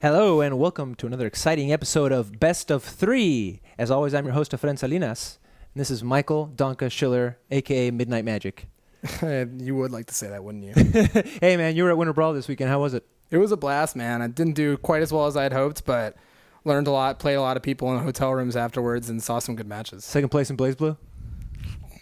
Hello and welcome to another exciting episode of Best of Three. As always, I'm your host, Efren Salinas. And this is Michael Donka Schiller, a.k.a. Midnight Magic. You would like to say that, wouldn't you? Hey, man, you were at Winter Brawl this weekend. How was it? It was a blast, man. I didn't do quite as well as I had hoped, but learned a lot, played a lot of people in hotel rooms afterwards, and saw some good matches. Second place in Blaze Blue?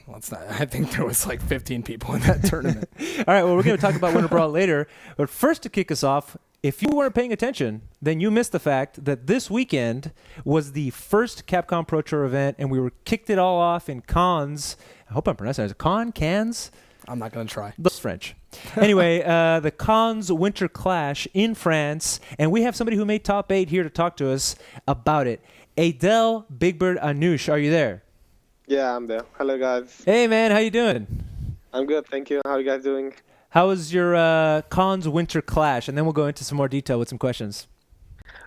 Well, it's not. I think there was like 15 people in that tournament. All right, well, we're going to talk about Winter Brawl later. But first, to kick us off, if you weren't paying attention, then you missed the fact that this weekend was the first Capcom Pro Tour event, and we were kicked it all off in Cannes. I hope I'm pronouncing it. Cannes? I'm not going to try. That's French. Anyway, the Cannes Winter Clash in France, and we have somebody who made top 8 here to talk to us about it. Adel, Big Bird, Anouche, are you there? Yeah, I'm there. Hello, guys. Hey, man, how you doing? I'm good, thank you. How are you guys doing? How was your Cannes Winter Clash? And then we'll go into some more detail with some questions.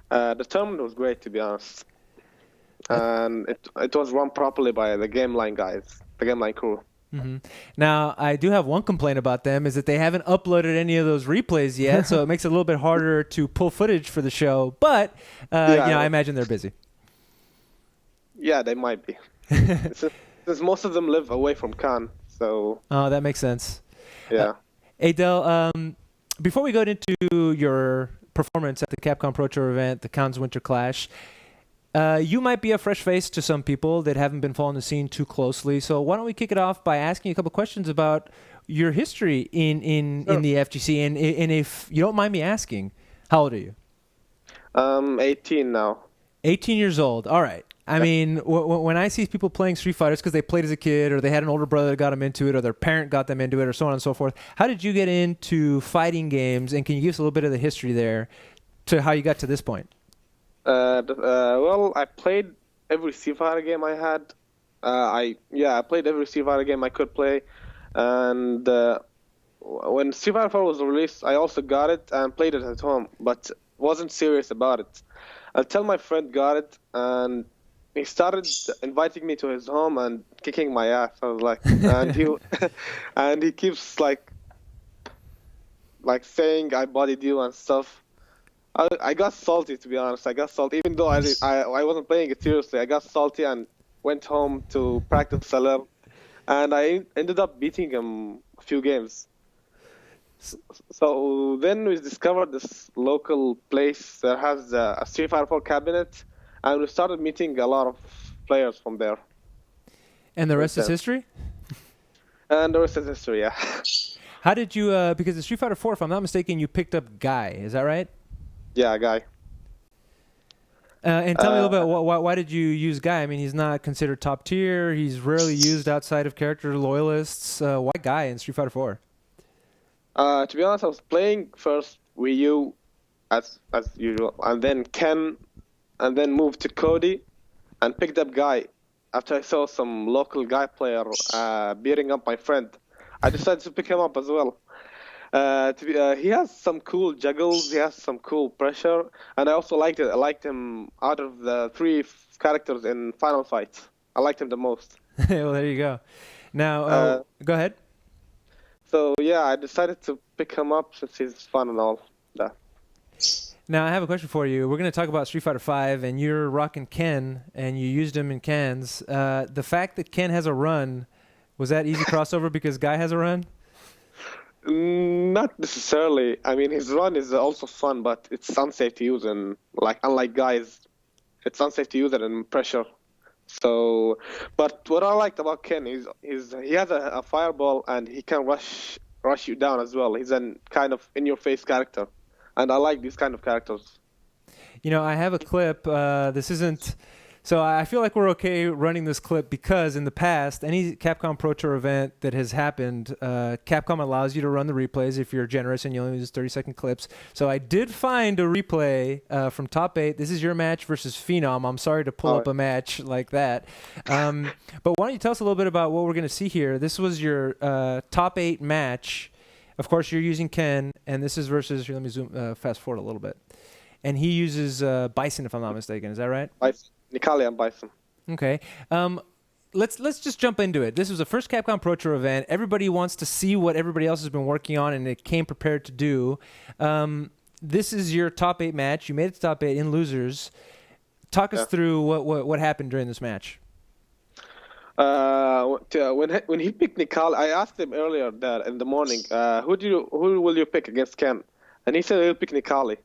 The tournament was great, to be honest. And it was run properly by the Game Line guys, the Game Line crew. Mm-hmm. Now, I do have one complaint about them, is that they haven't uploaded any of those replays yet, so it makes it a little bit harder to pull footage for the show. But, I imagine they're busy. Yeah, they might be. Since most of them live away from Cannes, so... Oh, that makes sense. Yeah. Adel, before we go into your performance at the Capcom Pro Tour event, the Cannes Winter Clash, you might be a fresh face to some people that haven't been following the scene too closely. So why don't we kick it off by asking you a couple questions about your history in the FGC, and if you don't mind me asking, how old are you? 18 now. 18 years old. All right. I mean, when I see people playing Street Fighters because they played as a kid, or they had an older brother that got them into it, or their parent got them into it, or so on and so forth, how did you get into fighting games? And can you give us a little bit of the history there to how you got to this point? Well, I played every Street Fighter game I had. I played every Street Fighter game I could play. And when Street Fighter 4 was released, I also got it and played it at home, but wasn't serious about it. Until my friend got it, and he started inviting me to his home and kicking my ass. I was like, and he keeps like saying I bodied you and stuff. I got salty, to be honest. I got salty, even though I wasn't playing it seriously. I got salty and went home to practice a little, and I ended up beating him a few games. So then we discovered this local place that has a Street Fighter 4 cabinet, and we started meeting a lot of players from there. And the rest is history? And the rest is history, yeah. How did you, because the Street Fighter 4, if I'm not mistaken, you picked up Guy, is that right? Yeah, Guy. And tell me a little bit, why did you use Guy? I mean, he's not considered top tier. He's rarely used outside of character loyalists. Why Guy in Street Fighter 4? To be honest, I was playing first Wii U as usual, and then Ken, and then moved to Cody, and picked up Guy. After I saw some local Guy player beating up my friend, I decided to pick him up as well. He has some cool juggles, he has some cool pressure, and I also liked it. I liked him out of the 3 characters in Final Fight. I liked him the most. Well, there you go. Now, go ahead. So, yeah, I decided to pick him up since he's fun and all that. Now, I have a question for you. We're going to talk about Street Fighter V, and you're rocking Ken, and you used him in Cannes. The fact that Ken has a run, was that easy crossover because Guy has a run? Not necessarily. I mean, his run is also fun, but it's unsafe to use, and unlike Guy's, it's unsafe to use it in pressure. So, but what I liked about Ken is he has a fireball, and he can rush you down as well. He's a kind of in-your-face character, and I like these kind of characters. You know, I have a clip. This isn't... So I feel like we're okay running this clip because in the past, any Capcom Pro Tour event that has happened, Capcom allows you to run the replays if you're generous and you only use 30-second clips. So I did find a replay from Top 8. This is your match versus Phenom. I'm sorry to pull up a match like that. But why don't you tell us a little bit about what we're going to see here. This was your Top 8 match. Of course, you're using Ken, and this is versus... Here, let me zoom fast forward a little bit. And he uses Bison, if I'm not mistaken. Is that right? Bison. Nicolas and Bison. Okay. Let's just jump into it. This was the first Capcom Pro Tour event. Everybody wants to see what everybody else has been working on, and it came prepared to do. this is your top 8 match. You made it to top 8 in losers. Talk us through what happened during this match. When he picked Nicolas, I asked him earlier that in the morning, who will you pick against Ken? And he said he'll pick Nicolas.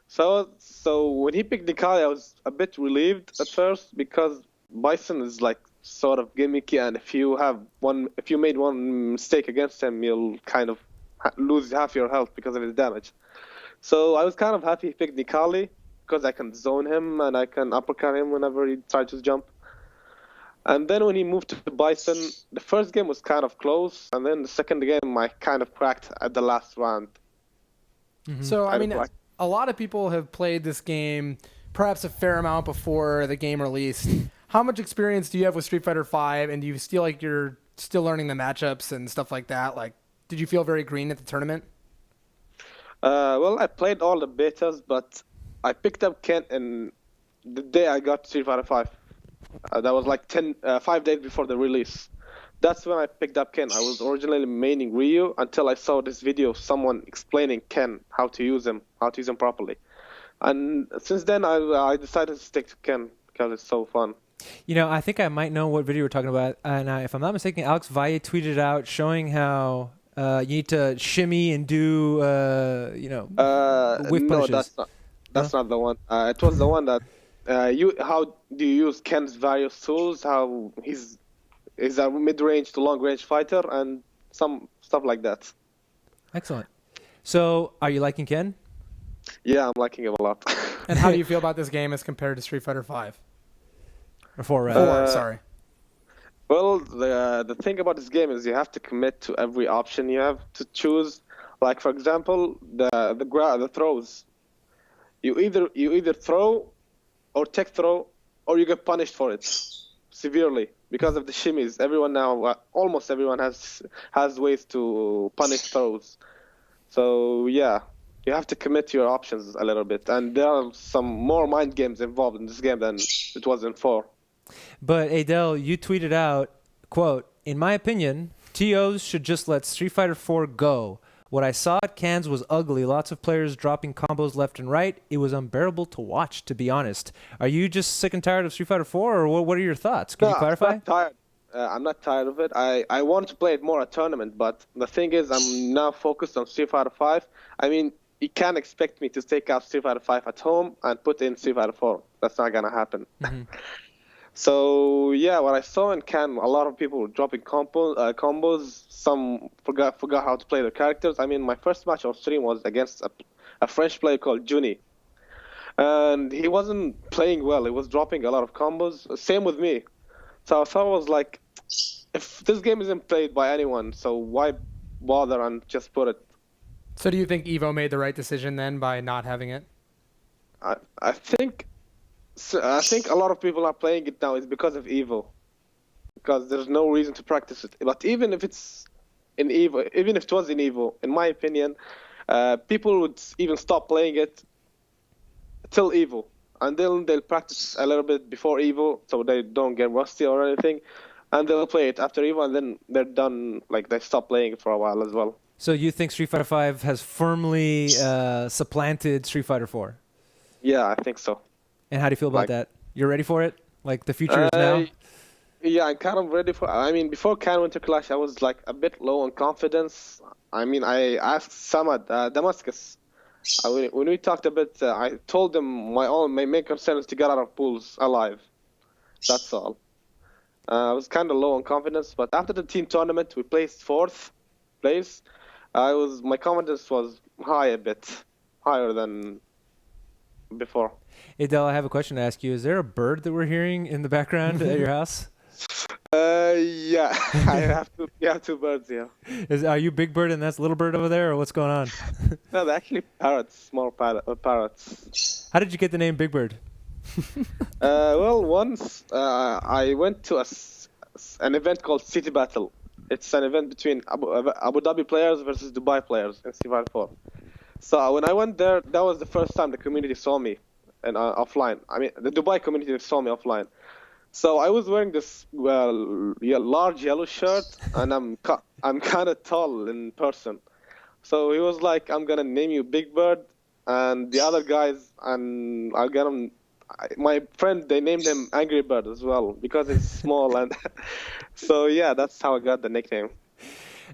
So when he picked Nicolas, I was a bit relieved at first because Bison is like sort of gimmicky, and if you made one mistake against him, you'll kind of lose half your health because of his damage. So I was kind of happy he picked Nicolas because I can zone him and I can uppercut him whenever he tries to jump. And then when he moved to Bison, the first game was kind of close, and then the second game I kind of cracked at the last round. Mm-hmm. So, I mean, a lot of people have played this game perhaps a fair amount before the game released. How much experience do you have with Street Fighter V, and do you feel like you're still learning the matchups and stuff like that? Like, did you feel very green at the tournament? Well, I played all the betas, but I picked up Ken in the day I got Street Fighter V. That was like 5 days before the release. That's when I picked up Ken. I was originally maining Ryu until I saw this video of someone explaining Ken, how to use him properly. And since then, I decided to stick to Ken because it's so fun. You know, I think I might know what video we're talking about. And if I'm not mistaken, Alex Valle tweeted out showing how you need to shimmy and do, whiff punishes. No, that's not the one. It was the one that how do you use Ken's various tools? How he's a mid-range to long-range fighter and some stuff like that. Excellent. So, are you liking Ken? Yeah, I'm liking him a lot. And how do you feel about this game as compared to Street Fighter V? Or 4, rather. 4, sorry. Well, the thing about this game is you have to commit to every option you have to choose. Like, for example, the throws. You either throw or tech throw, or you get punished for it severely because of the shimmies. Everyone now, almost everyone has ways to punish throws. So yeah, you have to commit to your options a little bit, and there are some more mind games involved in this game than it was in 4. But Adel, you tweeted out, quote, "In my opinion, TOs should just let Street Fighter 4 go. What I saw at Cannes was ugly. Lots of players dropping combos left and right. It was unbearable to watch, to be honest." Are you just sick and tired of Street Fighter 4, or what are your thoughts? Can you clarify? I'm not tired. I'm not tired of it. I want to play it more at tournament, but the thing is, I'm now focused on Street Fighter 5. I mean, you can't expect me to take out Street Fighter 5 at home and put in Street Fighter 4. That's not gonna happen. Mm-hmm. So yeah, what I saw in Cannes, a lot of people were dropping combos. Some forgot how to play their characters. I mean, my first match on stream was against a French player called Juni, and he wasn't playing well. He was dropping a lot of combos. Same with me. So I thought I was like, if this game isn't played by anyone, so why bother and just put it? So do you think EVO made the right decision then by not having it? I think a lot of people are playing it now is because of EVO, because there's no reason to practice it. But even if it's in EVO, even if it was in EVO, in my opinion, people would even stop playing it till EVO, and then they'll practice a little bit before EVO so they don't get rusty or anything, and they'll play it after EVO, and then they're done. Like they stop playing it for a while as well. So you think Street Fighter 5 has firmly supplanted Street Fighter 4? Yeah, I think so. And how do you feel about that? You're ready for it? Like the future is now? Yeah, I'm kind of ready for. I mean, before Can Winter Clash, I was like a bit low on confidence. I mean, I asked Samad Damascus when we talked a bit. I told him my main concern is to get out of pools alive. That's all. I was kind of low on confidence, but after the team tournament, we placed 4th place. My confidence was a bit higher than before. Adel, I have a question to ask you. Is there a bird that we're hearing in the background at your house? Yeah, I have two birds here. Are you Big Bird and that's Little Bird over there, or what's going on? No, they're actually parrots, small parrots. How did you get the name Big Bird? Well, once I went to an event called City Battle. It's an event between Abu Dhabi players versus Dubai players in Street Fighter 4. So when I went there, that was the first time the community saw me and offline. I mean, the Dubai community saw me offline. So I was wearing this large yellow shirt, and I'm kind of tall in person. So he was like, "I'm gonna name you Big Bird," and the other guys, and I'll get them. My friend, they named him Angry Bird as well because he's small, and so yeah, that's how I got the nickname.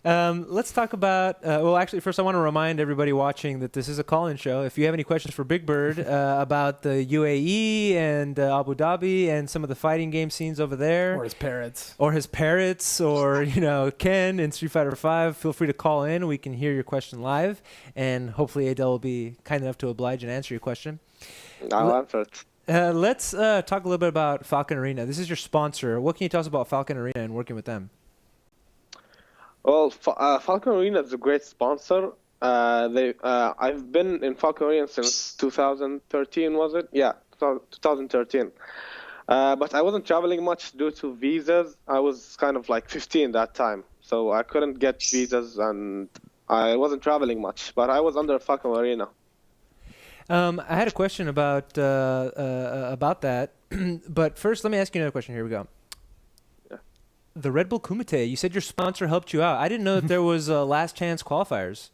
Let's talk about, well, actually, first I want to remind everybody watching that this is a call-in show. If you have any questions for Big Bird about the UAE and Abu Dhabi and some of the fighting game scenes over there. Or his parrots. Or, Ken in Street Fighter V, feel free to call in. We can hear your question live, and hopefully Adel will be kind enough to oblige and answer your question. I'll answer it. Let's talk a little bit about Falcon Arena. This is your sponsor. What can you tell us about Falcon Arena and working with them? Well, Falcon Arena is a great sponsor. I've been in Falcon Arena since 2013, was it? Yeah, 2013. But I wasn't traveling much due to visas. I was kind of like 15 that time, so I couldn't get visas, and I wasn't traveling much. But I was under Falcon Arena. I had a question about that, but first let me ask you another question. Here we go. Yeah. The Red Bull Kumite, you said your sponsor helped you out. I didn't know that there was last chance qualifiers.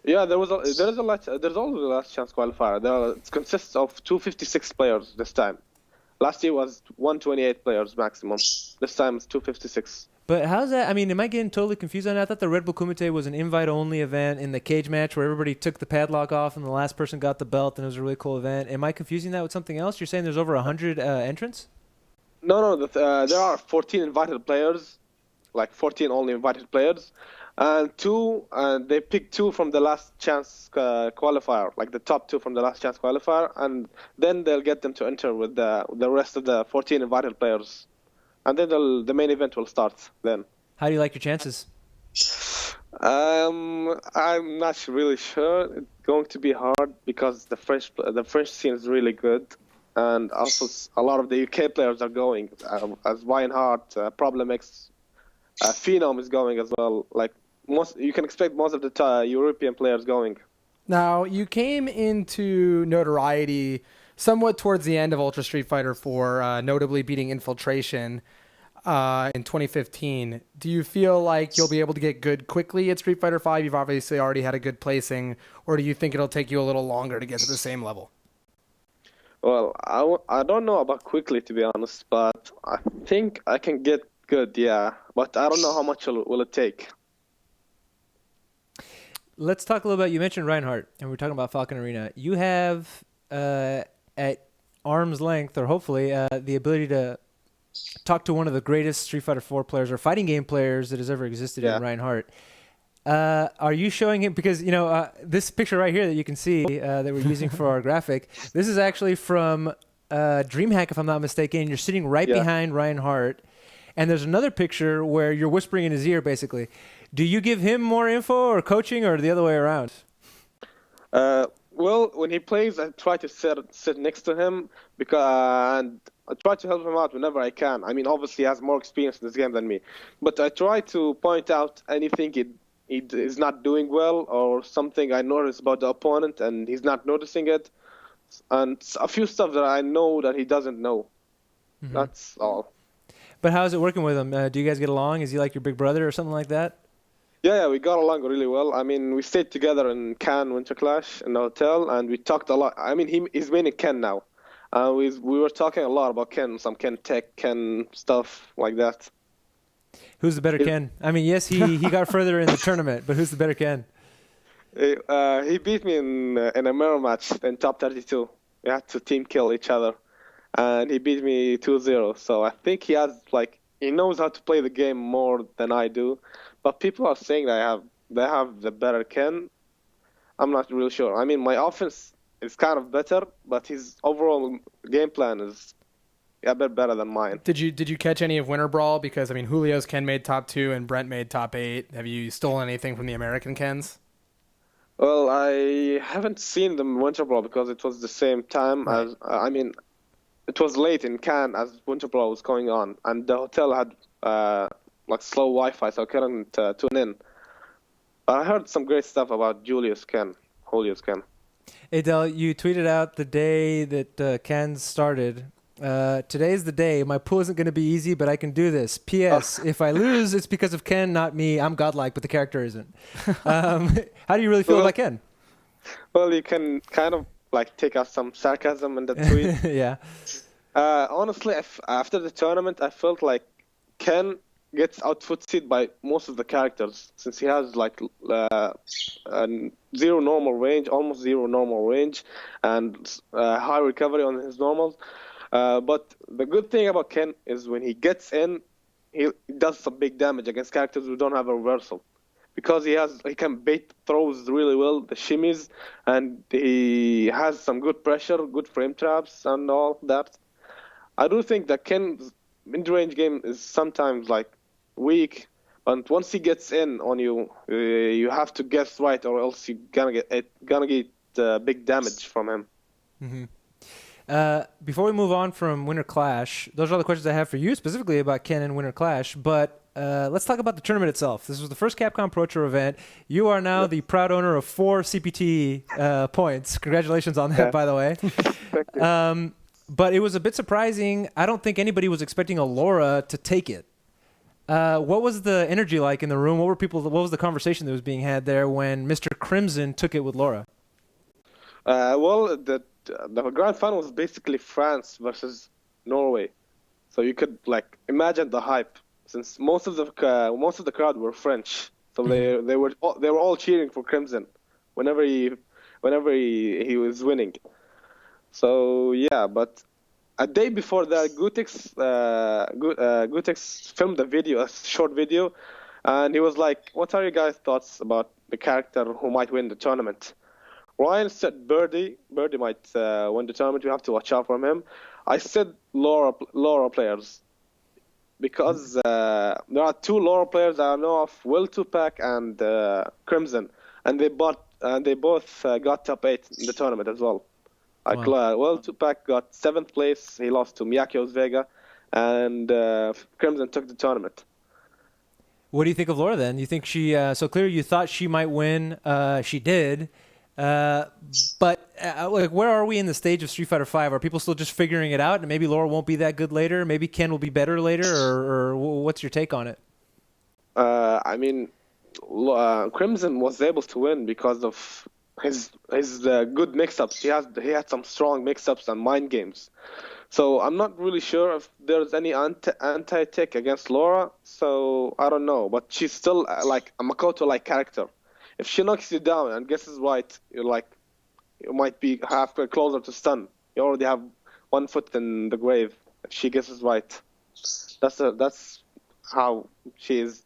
Yeah, there's always a last chance qualifier. It consists of 256 players this time. Last year was 128 players maximum. This time it's 256. But how's that? I mean, am I getting totally confused on that? I thought the Red Bull Kumite was an invite-only event in the cage match where everybody took the padlock off and the last person got the belt, and it was a really cool event. Am I confusing that with something else? You're saying there's over 100 entrants? No. There are 14 invited players, like 14 only invited players, and they pick 2 from the last chance qualifier, like the top 2 from the last chance qualifier, and then they'll get them to enter with the rest of the 14 invited players. And then the main event will start then. How do you like your chances? I'm not really sure. It's going to be hard because the French scene is really good, and also a lot of the UK players are going. As Weinhardt, Problem X, Phenom is going as well. Like you can expect most of the European players going. Now you came into notoriety somewhat towards the end of Ultra Street Fighter 4, notably beating Infiltration in 2015. Do you feel like you'll be able to get good quickly at Street Fighter 5? You've obviously already had a good placing, or do you think it'll take you a little longer to get to the same level? Well, I don't know about quickly, to be honest, but I think I can get good, yeah. But I don't know how much will it take. Let's talk a little bit. You mentioned Reinhardt, and we're talking about Falcon Arena. You have at arm's length, or hopefully, the ability to talk to one of the greatest Street Fighter 4 players or fighting game players that has ever existed in Reinhardt. Are you showing him, because this picture right here that you can see that we're using for our graphic, this is actually from DreamHack, if I'm not mistaken. You're sitting right behind Reinhardt, and there's another picture where you're whispering in his ear, basically. Do you give him more info or coaching, or the other way around? Well, when he plays, I try to sit next to him and I try to help him out whenever I can. I mean, obviously, he has more experience in this game than me, but I try to point out anything he is not doing well or something I notice about the opponent and he's not noticing it, and a few stuff that I know that he doesn't know. Mm-hmm. That's all. But how is it working with him? Do you guys get along? Is he like your big brother or something like that? Yeah, we got along really well. I mean, we stayed together in Cannes Winter Clash in the hotel, and we talked a lot. I mean, he's been in Ken now. We were talking a lot about Ken, some Ken tech, Ken stuff like that. Who's the better Ken? I mean, yes, he got further in the tournament, but who's the better Ken? He beat me in a mirror match in top 32. We had to team kill each other, and he beat me 2-0. So I think he knows how to play the game more than I do. But people are saying that they have the better Ken. I'm not really sure. I mean, my offense is kind of better, but his overall game plan is a bit better than mine. Did you catch any of Winter Brawl? Because I mean, Julio's Ken made top 2 and Brent made top 8. Have you stolen anything from the American Kens? Well, I haven't seen the Winter Brawl because it was the same time as it was late in Cannes as Winter Brawl was going on, and the hotel had slow Wi-Fi, so I couldn't tune in. But I heard some great stuff about Julio's Ken. Adel, you tweeted out the day that Ken started. Today's the day. My pool isn't going to be easy, but I can do this. P.S. If I lose, it's because of Ken, not me. I'm godlike, but the character isn't. How do you really feel about Ken? Well, you can kind of like take out some sarcasm in the tweet. Yeah. Honestly, after the tournament, I felt like Ken gets out-footsied by most of the characters since he has like zero normal range, almost zero normal range, and high recovery on his normals. But the good thing about Ken is when he gets in, he does some big damage against characters who don't have a reversal. Because he can bait throws really well, the shimmies, and he has some good pressure, good frame traps, and all that. I do think that Ken's mid-range game is sometimes like weak, but once he gets in on you, you have to guess right, or else you're gonna get big damage from him. Mm-hmm. Before we move on from Winter Clash, those are all the questions I have for you specifically about Ken and Winter Clash, but let's talk about the tournament itself. This was the first Capcom Pro Tour event. You are now the proud owner of 4 CPT points. Congratulations on that, by the way. Thank you. But it was a bit surprising. I don't think anybody was expecting Laura to take it. What was the energy like in the room? What was the conversation that was being had there when Mr. Crimson took it with Laura? Well, the grand final was basically France versus Norway, so you could like imagine the hype since most of the crowd were French, so they were all cheering for Crimson whenever he was winning. So yeah, but a day before that, Gutex filmed a short video, and he was like, "What are your guys' thoughts about the character who might win the tournament?" Ryan said Birdie might win the tournament. You have to watch out for him. I said Laura players because there are 2 Laura players that I know of, Will Tupac and Crimson, and they both got top 8 in the tournament as well. Wow. Well, Tupac got 7th place. He lost to Miyakios Vega, and Crimson took the tournament. What do you think of Laura then? You think she? So clearly, you thought she might win. She did. But like, where are we in the stage of Street Fighter V? Are people still just figuring it out, and maybe Laura won't be that good later? Maybe Ken will be better later, or what's your take on it? I mean, Crimson was able to win because of his good mix-ups. He had some strong mix-ups and mind games. So I'm not really sure if there's any anti-tick against Laura. So I don't know, but she's still like a Makoto-like character. If she knocks you down and guesses right, you might be half closer to stun. You already have 1 foot in the grave. If she guesses right, that's how she is.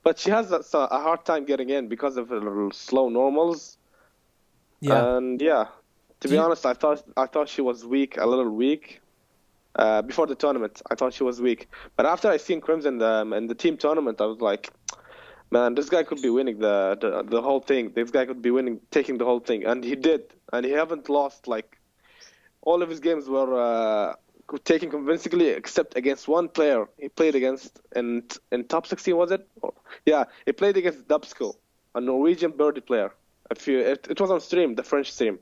But she has a hard time getting in because of her slow normals. Yeah. And yeah, to be honest, I thought she was weak, a little weak. Before the tournament, I thought she was weak. But after I seen Crimson in the team tournament, I was like, man, this guy could be winning the whole thing. This guy could be taking the whole thing, and he did. And he haven't lost. Like, all of his games were taken convincingly, except against one player he played against in top 16, was it? Yeah, he played against Dubsco, a Norwegian birdie player. It was on stream, the French stream,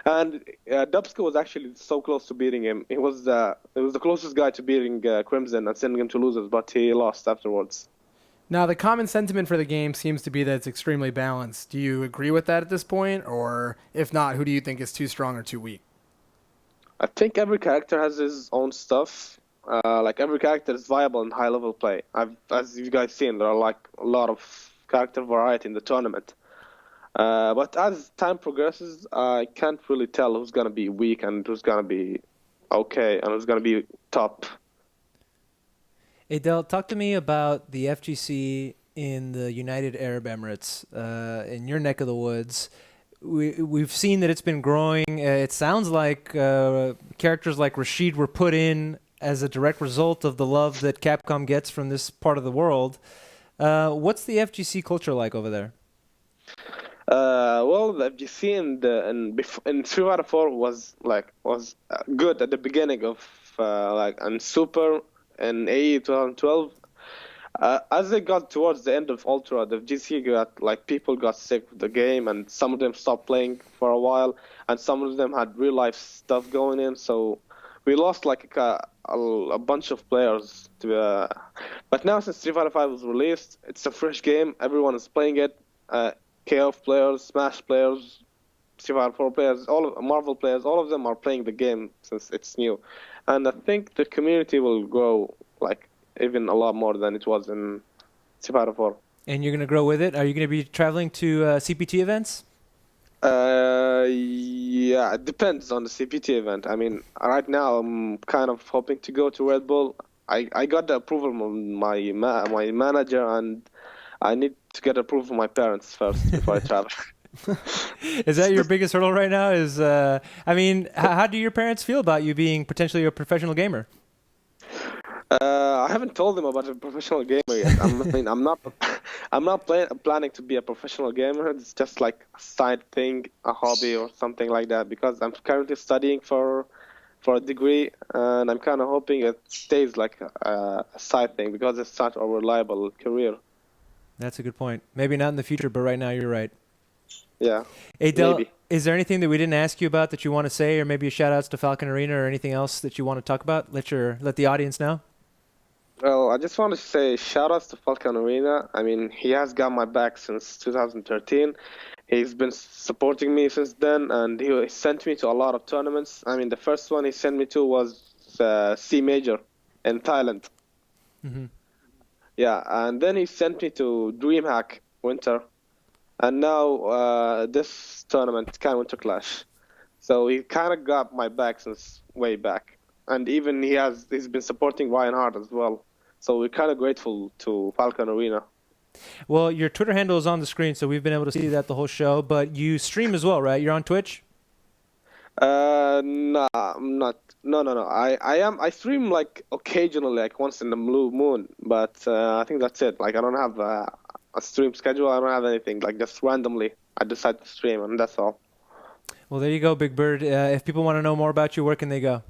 and Dubsco was actually so close to beating him. It was the closest guy to beating Crimson and sending him to losers, but he lost afterwards. Now, the common sentiment for the game seems to be that it's extremely balanced. Do you agree with that at this point? Or if not, who do you think is too strong or too weak? I think every character has his own stuff. Like, every character is viable in high-level play. As you guys seen, there are like a lot of character variety in the tournament. But as time progresses, I can't really tell who's going to be weak and who's going to be okay and who's going to be top. Adel, talk to me about the FGC in the United Arab Emirates, in your neck of the woods. We've seen that it's been growing. It sounds like characters like Rashid were put in as a direct result of the love that Capcom gets from this part of the world. What's the FGC culture like over there? Well, the FGC in Street Fighter 4 was good at the beginning of and Super and AE 2012. As they got towards the end of Ultra, the FGC people got sick of the game, and some of them stopped playing for a while, and some of them had real life stuff going in. So we lost a bunch of players. But now since Street Fighter 5 was released, it's a fresh game. Everyone is playing it. KOF players, Smash players, Survivor 4 players, all of Marvel players, all of them are playing the game since it's new. And I think the community will grow like even a lot more than it was in Survivor 4. And you're going to grow with it? Are you going to be traveling to CPT events? Yeah, it depends on the CPT event. I mean, right now I'm kind of hoping to go to Red Bull. I got the approval from my manager, and I need to get approval from my parents first before I travel. Is that your biggest hurdle right now? I mean, how do your parents feel about you being potentially a professional gamer? I haven't told them about a professional gamer yet. I'm not planning to be a professional gamer. It's just like a side thing, a hobby or something like that. Because I'm currently studying for a degree, and I'm kind of hoping it stays like a side thing because it's such a reliable career. That's a good point. Maybe not in the future, but right now you're right. Yeah. Adel, maybe. Is there anything that we didn't ask you about that you want to say, or maybe a shout outs to Falcon Arena or anything else that you want to talk about? Let the audience know. Well, I just want to say shout outs to Falcon Arena. I mean, he has got my back since 2013. He's been supporting me since then, and he sent me to a lot of tournaments. I mean, the first one he sent me to was C Major in Thailand. Mm-hmm. Yeah, and then he sent me to DreamHack Winter, and now this tournament, Can Winter Clash. So he kind of got my back since way back, and even he's been supporting Ryan Hart as well. So we're kind of grateful to Falcon Arena. Well, your Twitter handle is on the screen, so we've been able to see that the whole show. But you stream as well, right? You're on Twitch? No, I'm not. No. I stream like occasionally, like once in the blue moon. But I think that's it. Like I don't have a stream schedule. I don't have anything. Like just randomly, I decide to stream, and that's all. Well, there you go, Big Bird. If people want to know more about you, where can they go?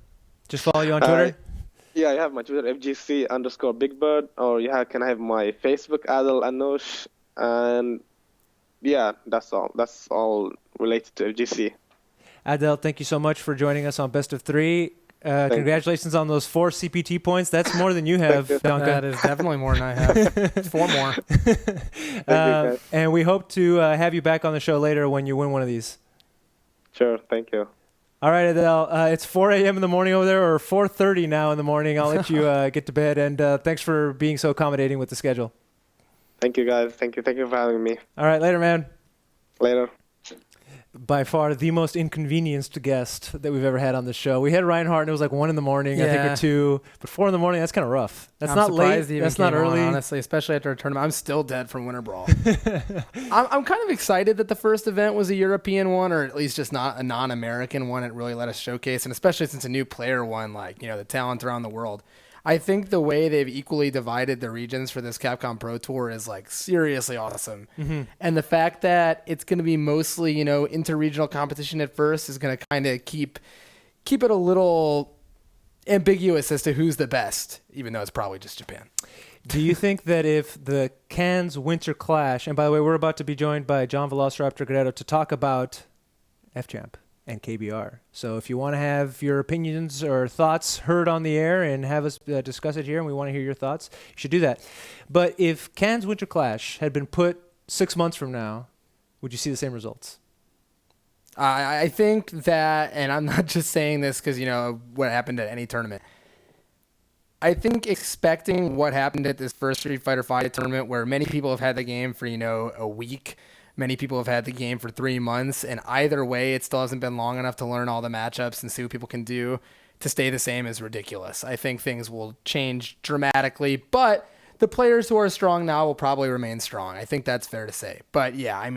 Just follow you on Twitter? Yeah, I have my Twitter, FGC_BigBird, or can I have my Facebook, Adel Anouche, and yeah, that's all. That's all related to FGC. Adel, thank you so much for joining us on Best of 3. Congratulations on those 4 CPT points. That's more than you have, Duncan. That is definitely more than I have. 4 more. And we hope to have you back on the show later when you win one of these. Sure, thank you. All right, Adel. It's 4 a.m. in the morning over there, or 4:30 now in the morning. I'll let you get to bed, and thanks for being so accommodating with the schedule. Thank you, guys. Thank you for having me. All right, later, man. Later. By far the most inconvenienced guest that we've ever had on the show. We had Reinhardt, and it was like 1 in the morning, I think, or 2. But 4 in the morning, that's kind of rough. That's not late. That's not early. Honestly, especially after a tournament. I'm still dead from Winter Brawl. I'm kind of excited that the first event was a European one, or at least just not a non-American one. It really let us showcase, and especially since a new player won, like, the talent around the world. I think the way they've equally divided the regions for this Capcom Pro Tour is like seriously awesome. Mm-hmm. And the fact that it's going to be mostly, inter-regional competition at first is going to kind of keep it a little ambiguous as to who's the best, even though it's probably just Japan. Do you think that if the Cannes Winter Clash, and by the way, we're about to be joined by John Velociraptor Guerrero to talk about F-Champ and KBR. So if you want to have your opinions or thoughts heard on the air and have us discuss it here, and we want to hear your thoughts, you should do that. But if Cannes Winter Clash had been put 6 months from now, would you see the same results? I think that, and I'm not just saying this because, what happened at any tournament. I think expecting what happened at this first Street Fighter V tournament where many people have had the game for, a week, many people have had the game for 3 months, and either way, it still hasn't been long enough to learn all the matchups and see what people can do. To stay the same is ridiculous. I think things will change dramatically, but the players who are strong now will probably remain strong. I think that's fair to say. But yeah,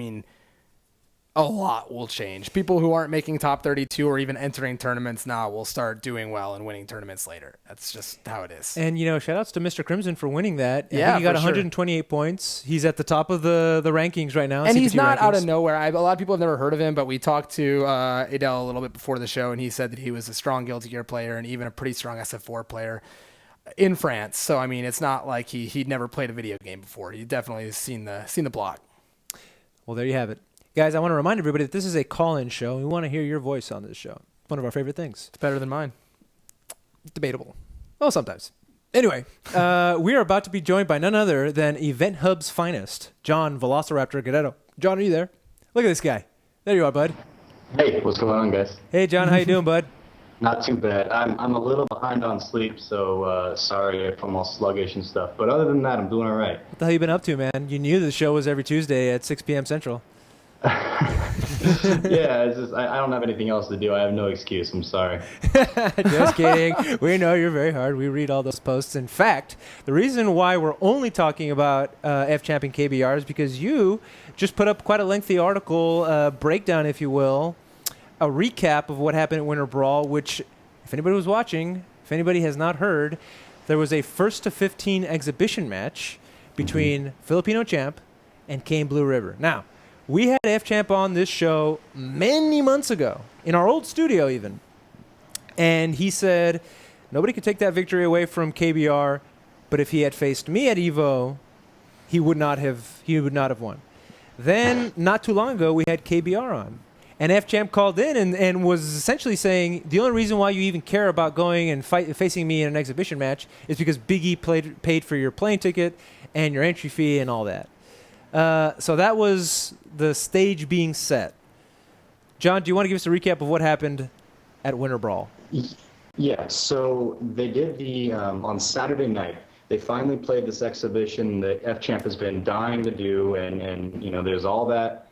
a lot will change. People who aren't making top 32 or even entering tournaments now will start doing well and winning tournaments later. That's just how it is. And, shout outs to Mr. Crimson for winning that. Yeah, I think he got 128 points. He's at the top of the rankings right now. And he's not rankings. Out of nowhere. A lot of people have never heard of him, but we talked to Adel a little bit before the show, and he said that he was a strong Guilty Gear player and even a pretty strong SF4 player in France. So, it's not like he'd never played a video game before. He definitely has seen the block. Well, there you have it. Guys, I want to remind everybody that this is a call-in show. We want to hear your voice on this show. One of our favorite things. It's better than mine. Debatable. Well, sometimes. Anyway, we are about to be joined by none other than Event Hub's finest, John Velociraptor Guerrero. John, are you there? Look at this guy. There you are, bud. Hey, what's going on, guys? Hey, John, how you doing, bud? Not too bad. I'm a little behind on sleep, so sorry if I'm all sluggish and stuff. But other than that, I'm doing all right. What the hell you been up to, man? You knew the show was every Tuesday at 6 p.m. Central. Yeah, it's just I don't have anything else to do. I have no excuse. I'm sorry. Just kidding. We know you're very hard. We read all those posts. In fact, the reason why we're only talking about F-Champ and KBR is because you just put up quite a lengthy article, breakdown, if you will, a recap of what happened at Winter Brawl, which, if anybody was watching, if anybody has not heard, there was a 1st to 15 exhibition match between Filipino Champ and Kane Blue River. Now, we had F-Champ on this show many months ago, in our old studio even, and he said nobody could take that victory away from KBR, but if he had faced me at EVO, he would not have won. Then, not too long ago, we had KBR on. And F-Champ called in and was essentially saying, the only reason why you even care about going and facing me in an exhibition match is because Big E paid for your plane ticket and your entry fee and all that. So that was the stage being set. John, do you want to give us a recap of what happened at Winter Brawl? Yeah, so they did the, on Saturday night, they finally played this exhibition that F-Champ has been dying to do, and you know, there's all that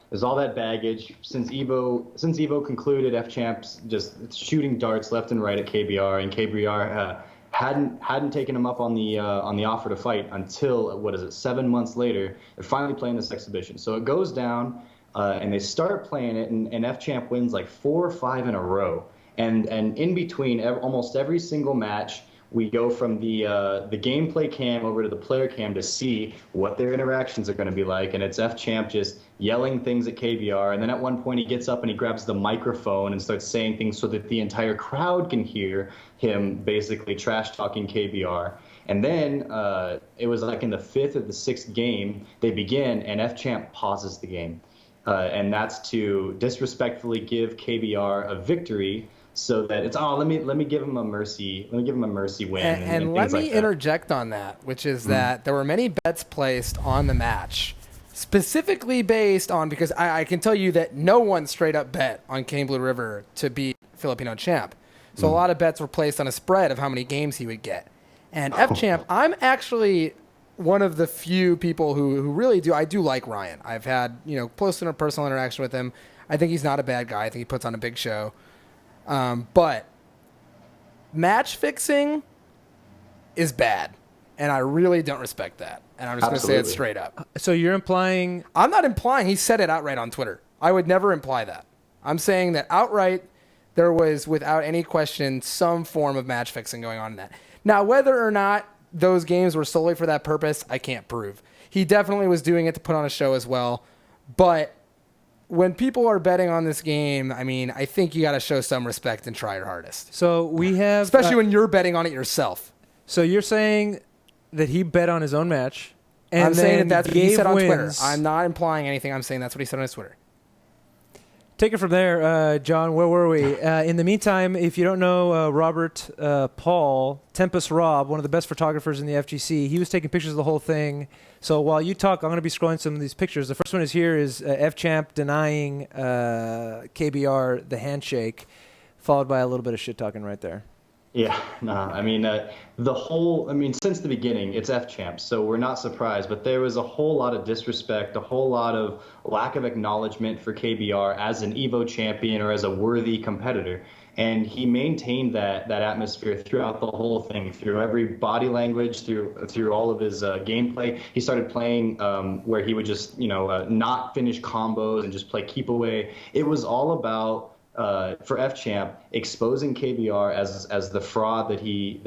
baggage. Since EVO concluded, F-Champ's just shooting darts left and right at KBR, and KBR hadn't taken him up on the offer to fight until 7 months later. They're finally playing this exhibition. So it goes down, and they start playing it, and F-Champ wins like 4 or 5 in a row. And in between almost every single match, we go from the gameplay cam over to the player cam to see what their interactions are going to be like, and it's F-Champ just yelling things at KBR, and then at one point he gets up and he grabs the microphone and starts saying things so that the entire crowd can hear him basically trash-talking KBR. And then it was like in the 5th or the 6th game, they begin, and F-Champ pauses the game. And that's to disrespectfully give KBR a victory, so that it's let me give him a mercy win and let me interject on that, which is that there were many bets placed on the match, specifically based on, because I can tell you that no one straight up bet on Kane Blue River to beat Filipino Champ. So a lot of bets were placed on a spread of how many games he would get. And F-Champ, I'm actually one of the few people who really do. I do like Ryan. I've had close to a personal interaction with him. I think he's not a bad guy. I think he puts on a big show. But match fixing is bad, and I really don't respect that. And I'm just going to say it straight up. So you're implying... I'm not implying. He said it outright on Twitter. I would never imply that. I'm saying that outright there was, without any question, some form of match fixing going on in that. Now, whether or not those games were solely for that purpose, I can't prove. He definitely was doing it to put on a show as well, but... when people are betting on this game, I mean, I think you got to show some respect and try your hardest. So we have... especially when you're betting on it yourself. So you're saying that he bet on his own match, and I'm saying that's what he said on Twitter. wins. I'm not implying anything. I'm saying that's what he said on his Twitter. Take it from there, John. Where were we? In the meantime, if you don't know Robert Paul, Tempest Rob, one of the best photographers in the FGC, he was taking pictures of the whole thing. So while you talk, I'm going to be scrolling some of these pictures. The first one is here is F-Champ denying KBR the handshake, followed by a little bit of shit-talking right there. Yeah, I mean, since the beginning, it's F-Champ, so we're not surprised, but there was a whole lot of disrespect, a whole lot of lack of acknowledgement for KBR as an EVO champion or as a worthy competitor, and he maintained that atmosphere throughout the whole thing, through every body language, through all of his gameplay. He started playing where he would just, not finish combos and just play keep away. It was all about, for F-Champ, exposing KBR as the fraud that he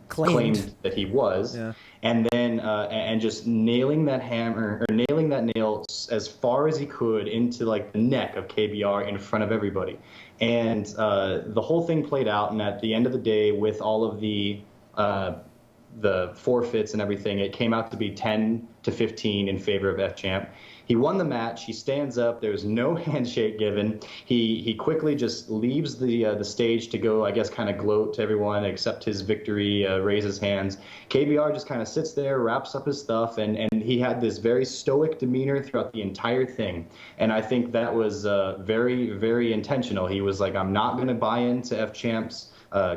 claimed that he was, and then and just nailing that nail as far as he could into like the neck of KBR in front of everybody, and the whole thing played out. And at the end of the day, with all of the the forfeits and everything, it came out to be 10-15 in favor of F Champ. He won the match. He stands up. There's no handshake given. He quickly just leaves the stage to go, I guess, kind of gloat to everyone, accept his victory, raise his hands. KBR just kind of sits there, wraps up his stuff, and he had this very stoic demeanor throughout the entire thing. And I think that was very, very intentional. He was like, I'm not going to buy into F Champ's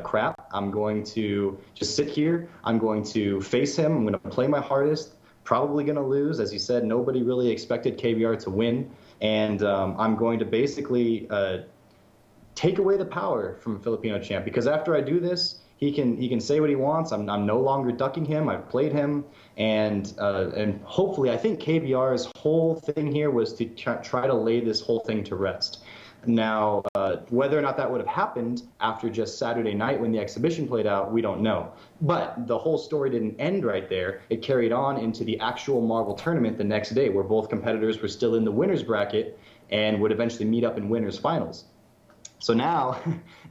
crap. I'm going to just sit here. I'm going to face him. I'm going to play my hardest. Probably going to lose. As you said, nobody really expected KBR to win. And I'm going to basically take away the power from Filipino Champ, because after I do this, he can say what he wants. I'm no longer ducking him. I've played him. And hopefully, I think KBR's whole thing here was to try to lay this whole thing to rest. Now, whether or not that would have happened after just Saturday night when the exhibition played out, we don't know. But the whole story didn't end right there. It carried on into the actual Marvel tournament the next day, where both competitors were still in the winner's bracket and would eventually meet up in winners finals. So now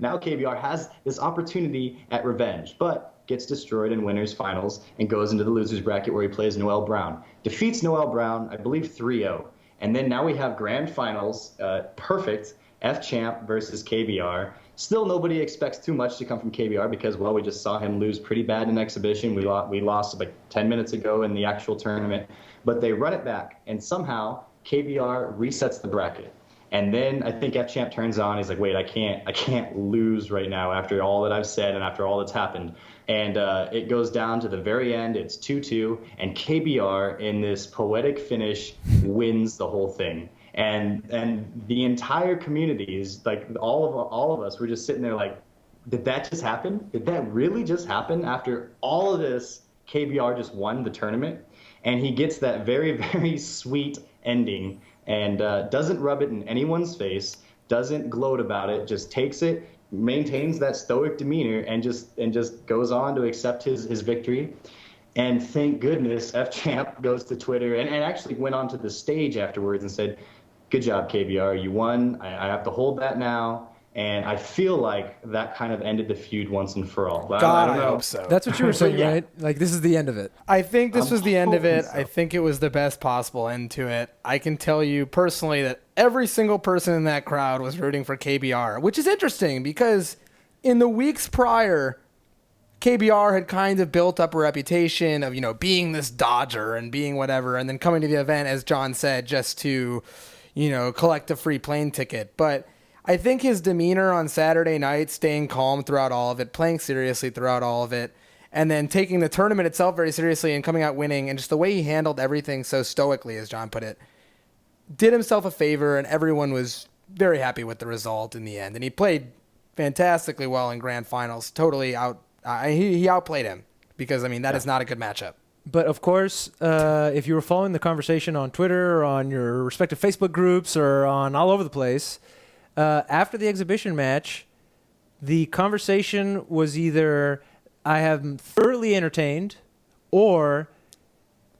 KBR has this opportunity at revenge, but gets destroyed in winners finals and goes into the losers bracket where he plays Noel Brown. Defeats Noel Brown, I believe 3-0. And then now we have grand finals, perfect. F Champ versus KBR. Still, nobody expects too much to come from KBR because, well, we just saw him lose pretty bad in exhibition. We lost like 10 minutes ago in the actual tournament. But they run it back, and somehow KBR resets the bracket. And then I think F Champ turns on. He's like, wait, I can't lose right now after all that I've said and after all that's happened. And it goes down to the very end. It's 2-2, and KBR, in this poetic finish, wins the whole thing. And the entire community is like, all of us were just sitting there like, did that just happen? Did that really just happen? After all of this, KBR just won the tournament, and he gets that very, very sweet ending, and doesn't rub it in anyone's face, doesn't gloat about it, just takes it, maintains that stoic demeanor, and just goes on to accept his victory. And thank goodness F Champ goes to Twitter and actually went onto the stage afterwards and said, good job, KBR. You won. I have to hold that now. And I feel like that kind of ended the feud once and for all. But God, I don't know. I hope so. That's what you were saying, Yeah. right? Like, this is the end of it. I think this was the end of it. so. I think it was the best possible end to it. I can tell you personally that every single person in that crowd was rooting for KBR, which is interesting because in the weeks prior, KBR had kind of built up a reputation of, being this dodger and being whatever, and then coming to the event, as John said, just to, collect a free plane ticket. But I think his demeanor on Saturday night, staying calm throughout all of it, playing seriously throughout all of it, and then taking the tournament itself very seriously and coming out winning, and just the way he handled everything so stoically, as John put it, did himself a favor, and everyone was very happy with the result in the end. And he played fantastically well in grand finals, totally he outplayed him because, that is not a good matchup. But of course, if you were following the conversation on Twitter or on your respective Facebook groups or on all over the place, after the exhibition match, the conversation was either I am thoroughly entertained or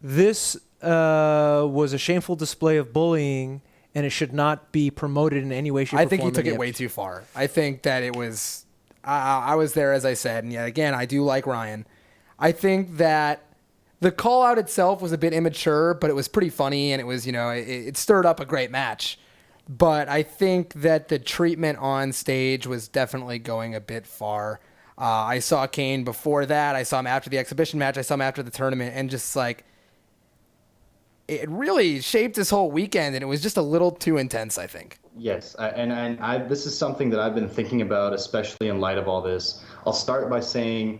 this was a shameful display of bullying and it should not be promoted in any way, shape, or form. I think he took it way too far. I think that it was... I was there, as I said, and yet again, I do like Ryan. I think that the call out itself was a bit immature, but it was pretty funny, and it was, it stirred up a great match. But I think that the treatment on stage was definitely going a bit far. I saw Kane before that. I saw him after the exhibition match. I saw him after the tournament, and just like, it really shaped his whole weekend, and it was just a little too intense, I think. Yes, this is something that I've been thinking about, especially in light of all this. I'll start by saying,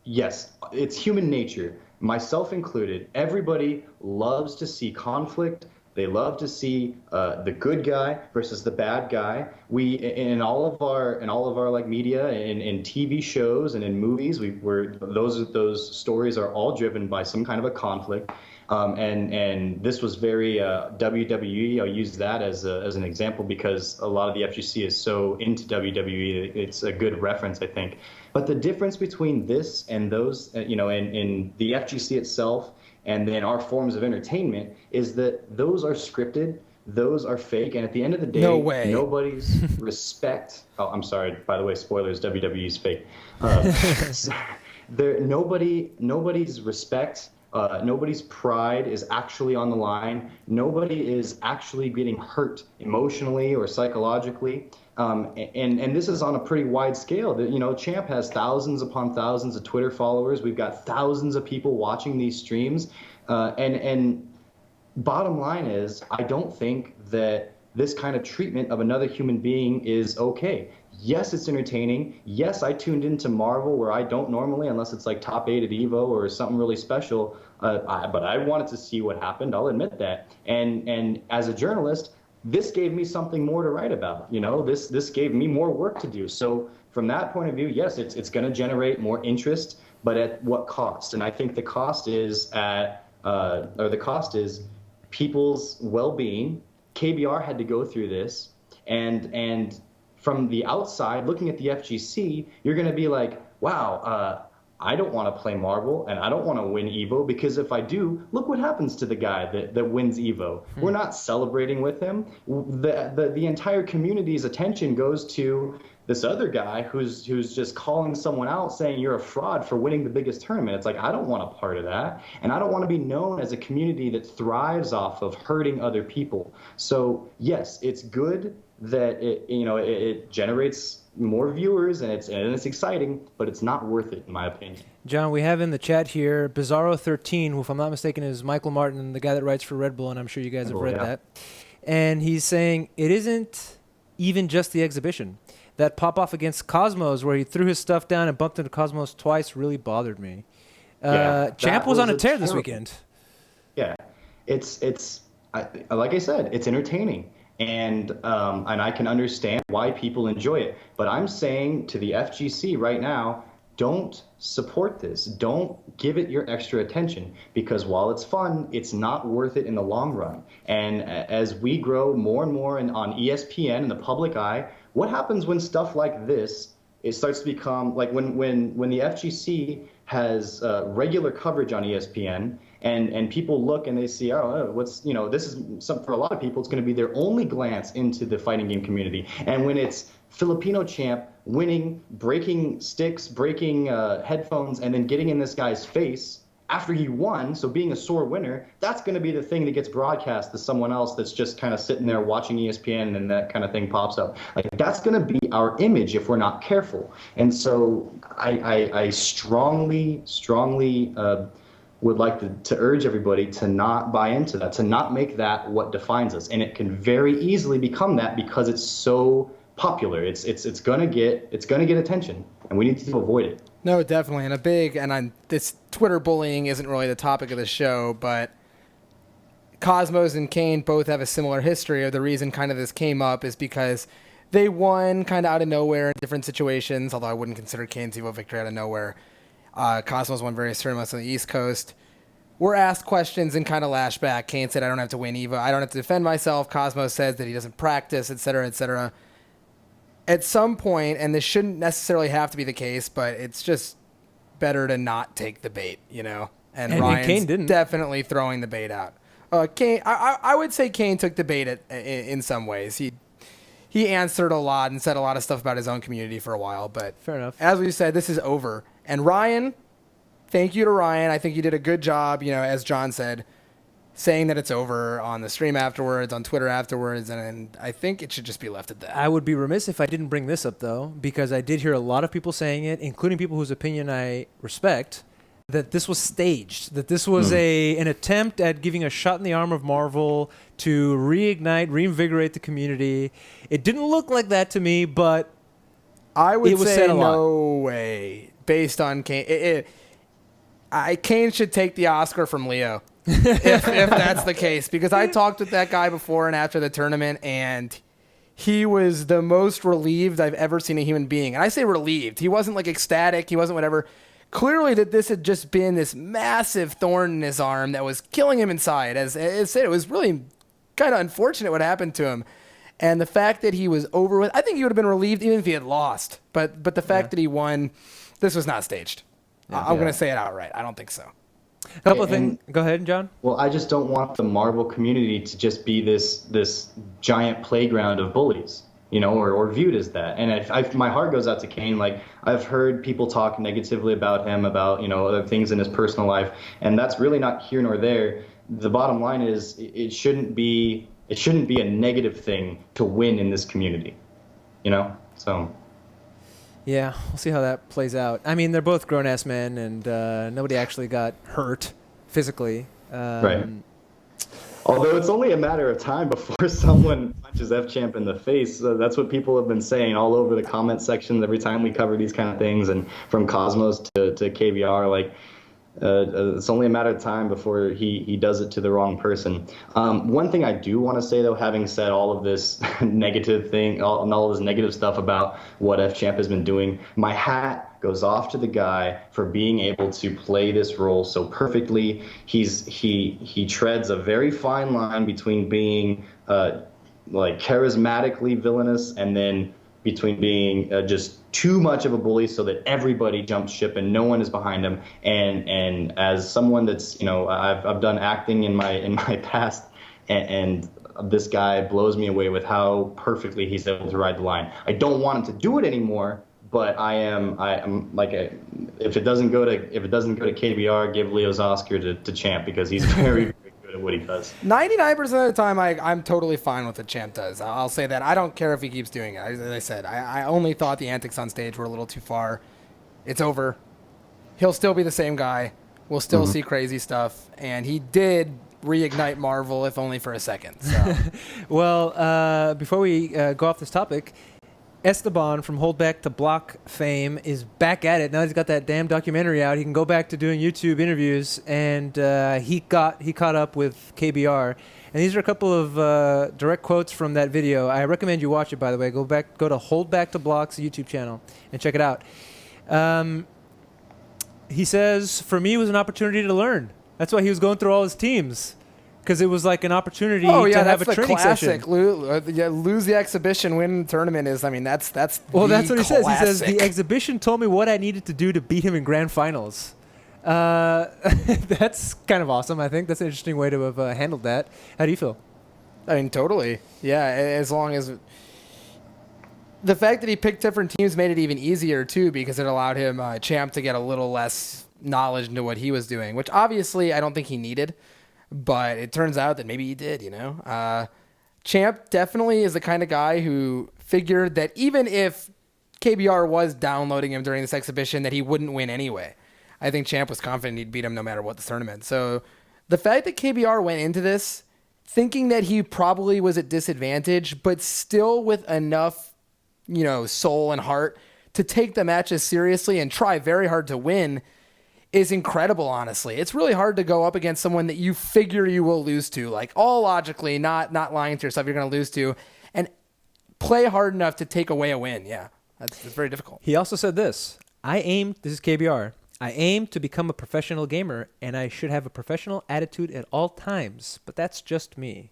yes, it's human nature, myself included. Everybody loves to see conflict. They love to see the good guy versus the bad guy. We in all of our like media, in TV shows and in movies, those stories are all driven by some kind of a conflict. And this was very WWE. I'll use that as an example because a lot of the FGC is so into WWE. It's a good reference, I think. But the difference between this and those, in the FGC itself and then our forms of entertainment is that those are scripted, those are fake, and at the end of the day, no way. Nobody's respect. Oh, I'm sorry. By the way, spoilers. WWE is fake. nobody's respect, nobody's pride is actually on the line. Nobody is actually getting hurt emotionally or psychologically. And this is on a pretty wide scale. Champ has thousands upon thousands of Twitter followers. We've got thousands of people watching these streams. And bottom line is, I don't think that this kind of treatment of another human being is okay. Yes, it's entertaining. Yes, I tuned into Marvel where I don't normally, unless it's like top 8 at EVO or something really special. But I wanted to see what happened. I'll admit that. And as a journalist, this gave me something more to write about. This gave me more work to do. So from that point of view, yes, it's going to generate more interest, but at what cost? And I think the cost is people's well-being. KBR had to go through this, and from the outside, looking at the FGC, you're going to be like, wow, I don't want to play Marvel, and I don't want to win EVO, because if I do, look what happens to the guy that wins EVO. We're not celebrating with him. The entire community's attention goes to this other guy who's just calling someone out, saying you're a fraud for winning the biggest tournament. It's like, I don't want a part of that, and I don't want to be known as a community that thrives off of hurting other people. So yes, it's good that it generates more viewers and it's exciting, but it's not worth it in my opinion. John, we have in the chat here Bizarro13, who, if I'm not mistaken, is Michael Martin, the guy that writes for Red Bull, and I'm sure you guys have read that. And he's saying it isn't even just the exhibition. That pop-off against Cosmos, where he threw his stuff down and bumped into Cosmos twice, really bothered me. Champ was on a tear this weekend. Yeah, it's like I said, it's entertaining. And I can understand why people enjoy it. But I'm saying to the FGC right now, don't support this. Don't give it your extra attention, because while it's fun, it's not worth it in the long run. And as we grow more and more on ESPN in the public eye, what happens when stuff like this, it starts to become like when the FGC has regular coverage on ESPN, and people look and they see, this is for a lot of people, it's going to be their only glance into the fighting game community. And when it's Filipino Champ winning, breaking sticks, breaking headphones, and then getting in this guy's face after he won, so being a sore winner, that's going to be the thing that gets broadcast to someone else that's just kind of sitting there watching ESPN, and that kind of thing pops up. Like, that's going to be our image if we're not careful. And so I strongly would like to urge everybody to not buy into that, to not make that what defines us. And it can very easily become that because it's so popular. It's gonna get attention, and we need to avoid it. No, definitely. And this Twitter bullying isn't really the topic of the show, but Cosmos and Kane both have a similar history. Of the reason kind of this came up is because they won kind of out of nowhere in different situations, although I wouldn't consider Kane's EVO victory out of nowhere. Cosmos won various tournaments on the East Coast. We're asked questions and kind of lash back. Kane said, I don't have to win EVO. I don't have to defend myself. Cosmos says that he doesn't practice, et cetera, et cetera. At some point, and this shouldn't necessarily have to be the case, but it's just better to not take the bait, And Ryan's Kane didn't. Definitely throwing the bait out. Kane, I would say Kane took the bait in some ways. He answered a lot and said a lot of stuff about his own community for a while, but fair enough. As we said, this is over. And Ryan, thank you to Ryan. I think you did a good job, as John said, saying that it's over on the stream afterwards, on Twitter afterwards, and I think it should just be left at that. I would be remiss if I didn't bring this up, though, because I did hear a lot of people saying it, including people whose opinion I respect, that this was staged, that this was an attempt at giving a shot in the arm of Marvel to reinvigorate the community. It didn't look like that to me, but I would say no way. Based on Kane, Kane should take the Oscar from Leo if that's the case, because I talked with that guy before and after the tournament, and he was the most relieved I've ever seen a human being. And I say relieved. He wasn't like ecstatic. He wasn't whatever. Clearly that this had just been this massive thorn in his arm that was killing him inside. As I said, it was really kind of unfortunate what happened to him. And the fact that he was over with, I think he would have been relieved even if he had lost. But the fact that he won, this was not staged. I'm going to say it outright. I don't think so. A couple of things. Go ahead, John. Well, I just don't want the Marvel community to just be this giant playground of bullies. you know, or viewed as that. And my heart goes out to Kane. Like, I've heard people talk negatively about him, about, you know, other things in his personal life, and that's really not here nor there. The bottom line is it shouldn't be a negative thing to win in this community, you know? So. Yeah, we'll see how that plays out. I mean, they're both grown-ass men, and nobody actually got hurt physically. Right. Although it's only a matter of time before someone punches F-Champ in the face. That's what people have been saying all over the comment section every time we cover these kind of things, and from Cosmos to KBR. Like, it's only a matter of time before he does it to the wrong person. One thing I do want to say, though, having said all of this negative thing, all this negative stuff about what F-Champ has been doing, my hat goes off to the guy for being able to play this role so perfectly. He treads a very fine line between being like charismatically villainous and then between being just too much of a bully so that everybody jumps ship and no one is behind him. And as someone that's, you know, I've done acting in my past, and this guy blows me away with how perfectly he's able to ride the line. I don't want him to do it anymore, but I'm like, if it doesn't go to KBR, give Leo's Oscar to Champ, because he's very, very good at what he does. 99% of the time, I'm totally fine with what Champ does. I'll say that. I don't care if he keeps doing it. As I said, I only thought the antics on stage were a little too far. It's over. He'll still be the same guy. We'll still see crazy stuff. And he did reignite Marvel, if only for a second. So. Well, before we go off this topic, Esteban from Hold Back to Block fame is back at it. Now he's got that damn documentary out. He can go back to doing YouTube interviews, and he caught up with KBR. And these are a couple of direct quotes from that video. I recommend you watch it, by the way. Go to Hold Back to Block's YouTube channel and check it out. He says, "For me, it was an opportunity to learn." That's why he was going through all his teams, because it was like an opportunity to have a training classic. session. Lose the exhibition, win the tournament is. I mean, that's well, that's what he says. classic. He says the exhibition told me what I needed to do to beat him in grand finals. That's kind of awesome. I think that's an interesting way to have handled that. How do you feel? I mean, totally. Yeah, as long as the fact that he picked different teams made it even easier too, because it allowed him Champ to get a little less knowledge into what he was doing, which obviously I don't think he needed. But it turns out that maybe he did, you know. Champ definitely is the kind of guy who figured that even if KBR was downloading him during this exhibition, that he wouldn't win anyway. I think Champ was confident he'd beat him no matter what the tournament. So the fact that KBR went into this thinking that he probably was at disadvantage, but still with enough, you know, soul and heart to take the matches seriously and try very hard to win is incredible, honestly. It's really hard to go up against someone that you figure you will lose to, like all logically, not lying to yourself you're going to lose to, and play hard enough to take away a win. Yeah, that's very difficult. He also said this is KBR, I aim to become a professional gamer, and I should have a professional attitude at all times, but that's just me.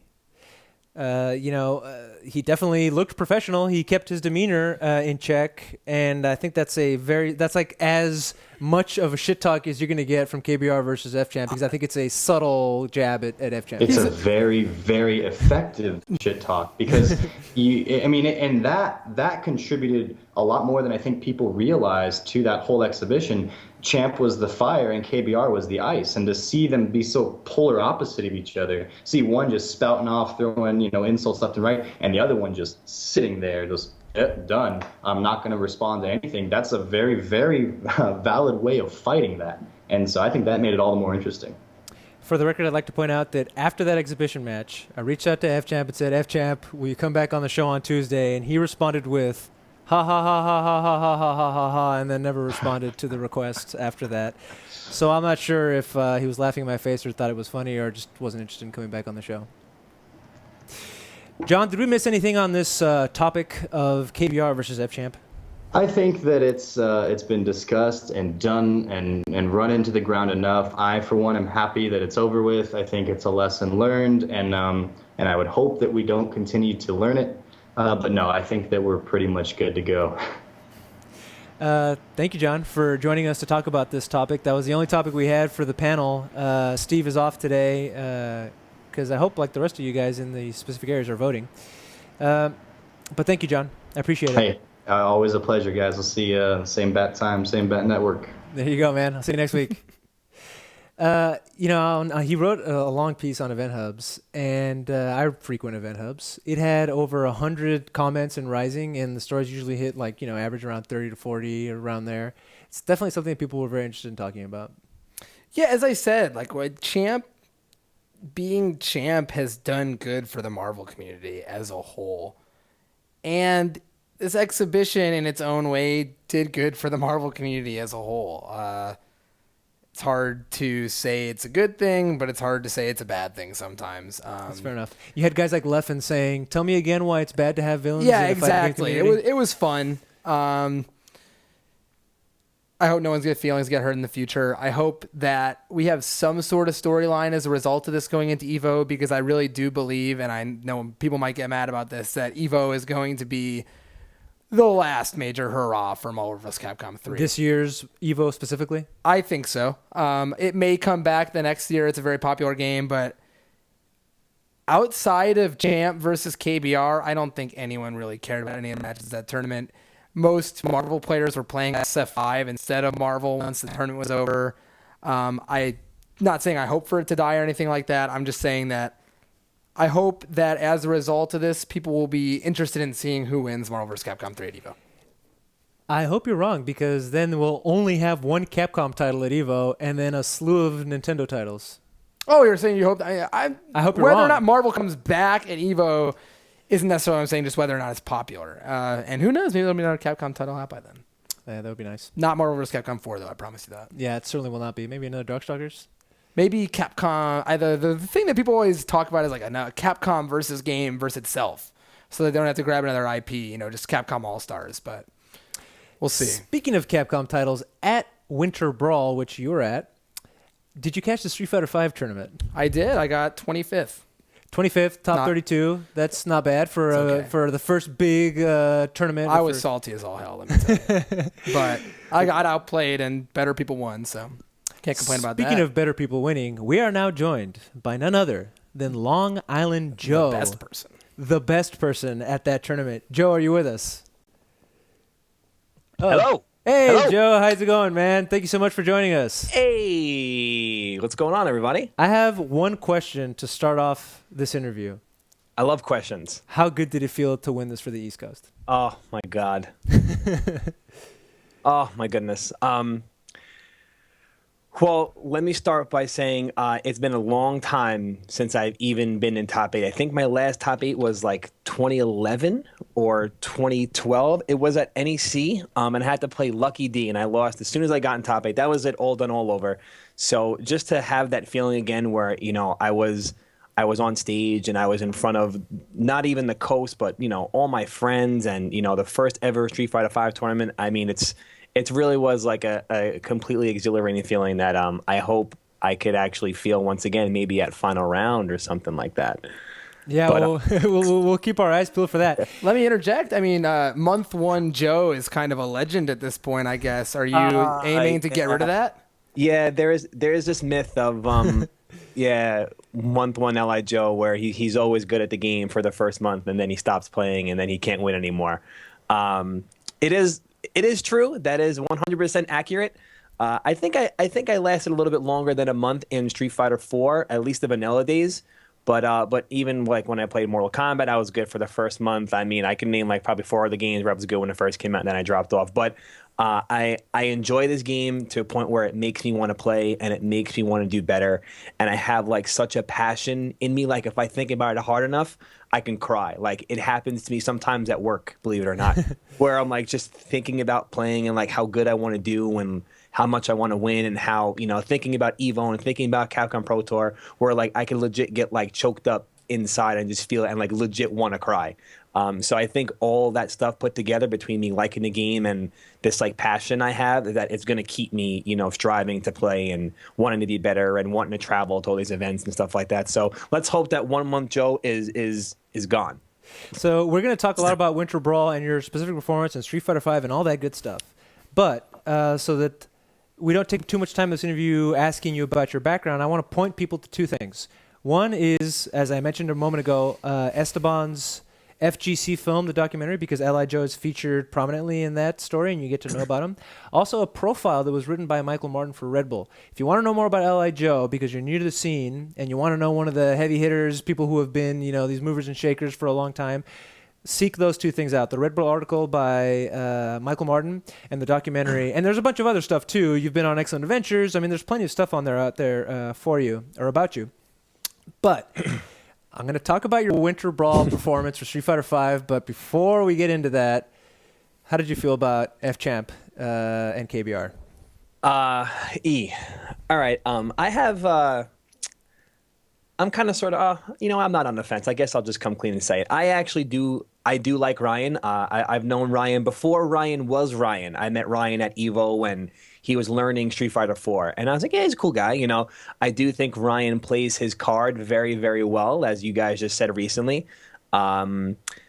He definitely looked professional. He kept his demeanor in check, and I think that's like as much of a shit talk as you're going to get from KBR versus F-Champ, because I think it's a subtle jab at F-Champ. It's a very, very effective shit talk, because and that contributed a lot more than I think people realize to that whole exhibition. Champ was the fire and KBR was the ice, and to see them be so polar opposite of each other, see one just spouting off, throwing insults left and right, and the other one just sitting there, just done. I'm not going to respond to anything. That's a very, very valid way of fighting that, and so I think that made it all the more interesting. For the record, I'd like to point out that after that exhibition match, I reached out to F-Champ and said, "F-Champ, will you come back on the show on Tuesday?" And he responded with, "Ha ha ha ha ha ha ha ha ha ha ha," and then never responded to the request after that. So I'm not sure if he was laughing in my face or thought it was funny or just wasn't interested in coming back on the show. John, did we miss anything on this topic of KBR versus F-Champ? I think that it's been discussed and done and run into the ground enough. I, for one, am happy that it's over with. I think it's a lesson learned, and I would hope that we don't continue to learn it. But no, I think that we're pretty much good to go. Thank you, John, for joining us to talk about this topic. That was the only topic we had for the panel. Steve is off today because I hope, like the rest of you guys in the specific areas, are voting. But thank you, John. I appreciate it. Hey, always a pleasure, guys. We'll see you same bat time, same bat network. There you go, man. I'll see you next week. He wrote a long piece on Event Hubs, and I frequent Event Hubs. It had over 100 comments and rising, and the stories usually hit average around 30 to 40 around there. It's definitely something that people were very interested in talking about. Yeah, as I said, being champ has done good for the Marvel community as a whole. And this exhibition in its own way did good for the Marvel community as a whole. It's hard to say it's a good thing, but it's hard to say it's a bad thing sometimes. That's fair enough. You had guys like Leffen saying, "Tell me again why it's bad to have villains." Yeah, in a fighting exactly. community." It was fun. I hope no one's get feelings get hurt in the future. I hope that we have some sort of storyline as a result of this going into EVO, because I really do believe, and I know people might get mad about this, that EVO is going to be the last major hurrah for Marvel vs. Capcom 3. This year's EVO specifically? I think so. It may come back the next year. It's a very popular game, but outside of Champ versus KBR, I don't think anyone really cared about any of the matches at that tournament. Most Marvel players were playing SF5 instead of Marvel once the tournament was over. I'm not saying I hope for it to die or anything like that. I'm just saying that I hope that as a result of this, people will be interested in seeing who wins Marvel vs. Capcom 3 at EVO. I hope you're wrong, because then we'll only have one Capcom title at EVO and then a slew of Nintendo titles. Oh, you're saying you hope... I hope you're whether wrong. or not Marvel comes back at EVO isn't necessarily what I'm saying, just whether or not it's popular. And who knows, maybe there'll be another Capcom title out by then. Yeah, that would be nice. Not Marvel vs. Capcom 4, though, I promise you that. Yeah, it certainly will not be. Maybe another Darkstalkers? Maybe Capcom... The thing that people always talk about is like a Capcom versus game versus itself. So they don't have to grab another IP, just Capcom All-Stars. But we'll see. Speaking of Capcom titles, at Winter Brawl, which you were at, did you catch the Street Fighter V tournament? I did. I got 25th. 25th, top 32. That's not bad for the first big tournament. I was salty as all hell, let me tell you. But I got outplayed and better people won, so can't complain about that. Speaking of better people winning, we are now joined by none other than Long Island Joe. The best person. The best person at that tournament. Joe, are you with us? Oh. Hello. Hey, Hello. Joe. How's it going, man? Thank you so much for joining us. Hey, what's going on, everybody? I have one question to start off this interview. I love questions. How good did it feel to win this for the East Coast? Oh, my God. Oh, my goodness. Well, let me start by saying it's been a long time since I've even been in top 8. I think my last top 8 was like 2011 or 2012. It was at NEC, and I had to play Lucky D, and I lost as soon as I got in top 8. That was it, all done, all over. So just to have that feeling again where, I was on stage and I was in front of not even the coast, but, all my friends and, the first ever Street Fighter V tournament. I mean, it really was like a completely exhilarating feeling that I hope I could actually feel once again, maybe at final round or something like that. Yeah, but, we'll keep our eyes peeled for that. Let me interject. I mean, month 1 Joe is kind of a legend at this point, I guess. Are you aiming to get rid of that? Yeah, there is this myth of month 1 LI Joe where he's always good at the game for the first month and then he stops playing and then he can't win anymore. It is true. That is 100% accurate. I think I lasted a little bit longer than a month in Street Fighter 4, at least the vanilla days. But even like when I played Mortal Kombat, I was good for the first month. I mean, I can name like probably 4 other games where I was good when it first came out, and then I dropped off. But I enjoy this game to a point where it makes me want to play and it makes me want to do better. And I have like such a passion in me. Like if I think about it hard enough, I can cry. Like it happens to me sometimes at work, believe it or not, where I'm like just thinking about playing and like how good I want to do and how much I want to win and how, thinking about EVO and thinking about Capcom Pro Tour, where like I can legit get like choked up inside and just feel it and like legit want to cry. So I think all that stuff put together between me liking the game and this like passion I have, that it's going to keep me, striving to play and wanting to be better and wanting to travel to all these events and stuff like that. So let's hope that 1 month Joe is gone. So we're going to talk a lot about Winter Brawl and your specific performance and Street Fighter V and all that good stuff. But so that we don't take too much time in this interview asking you about your background, I want to point people to 2 things. One is, as I mentioned a moment ago, Esteban's FGC film, the documentary, because LI Joe is featured prominently in that story, and you get to know about him. Also, a profile that was written by Michael Martin for Red Bull. If you want to know more about LI Joe, because you're new to the scene, and you want to know one of the heavy hitters, people who have been, these movers and shakers for a long time, seek those two things out: the Red Bull article by Michael Martin and the documentary. And there's a bunch of other stuff too. You've been on Excellent Adventures. I mean, there's plenty of stuff out there for you or about you. But I'm going to talk about your Winter Brawl performance for Street Fighter V. But before we get into that, how did you feel about F Champ and KBR? E. All right. I have. I'm kind of sort of, I'm not on the fence. I guess I'll just come clean and say it. I do like Ryan. I've known Ryan before Ryan was Ryan. I met Ryan at EVO when he was learning Street Fighter 4. And I was like, yeah, he's a cool guy. I do think Ryan plays his card very, very well, as you guys just said recently.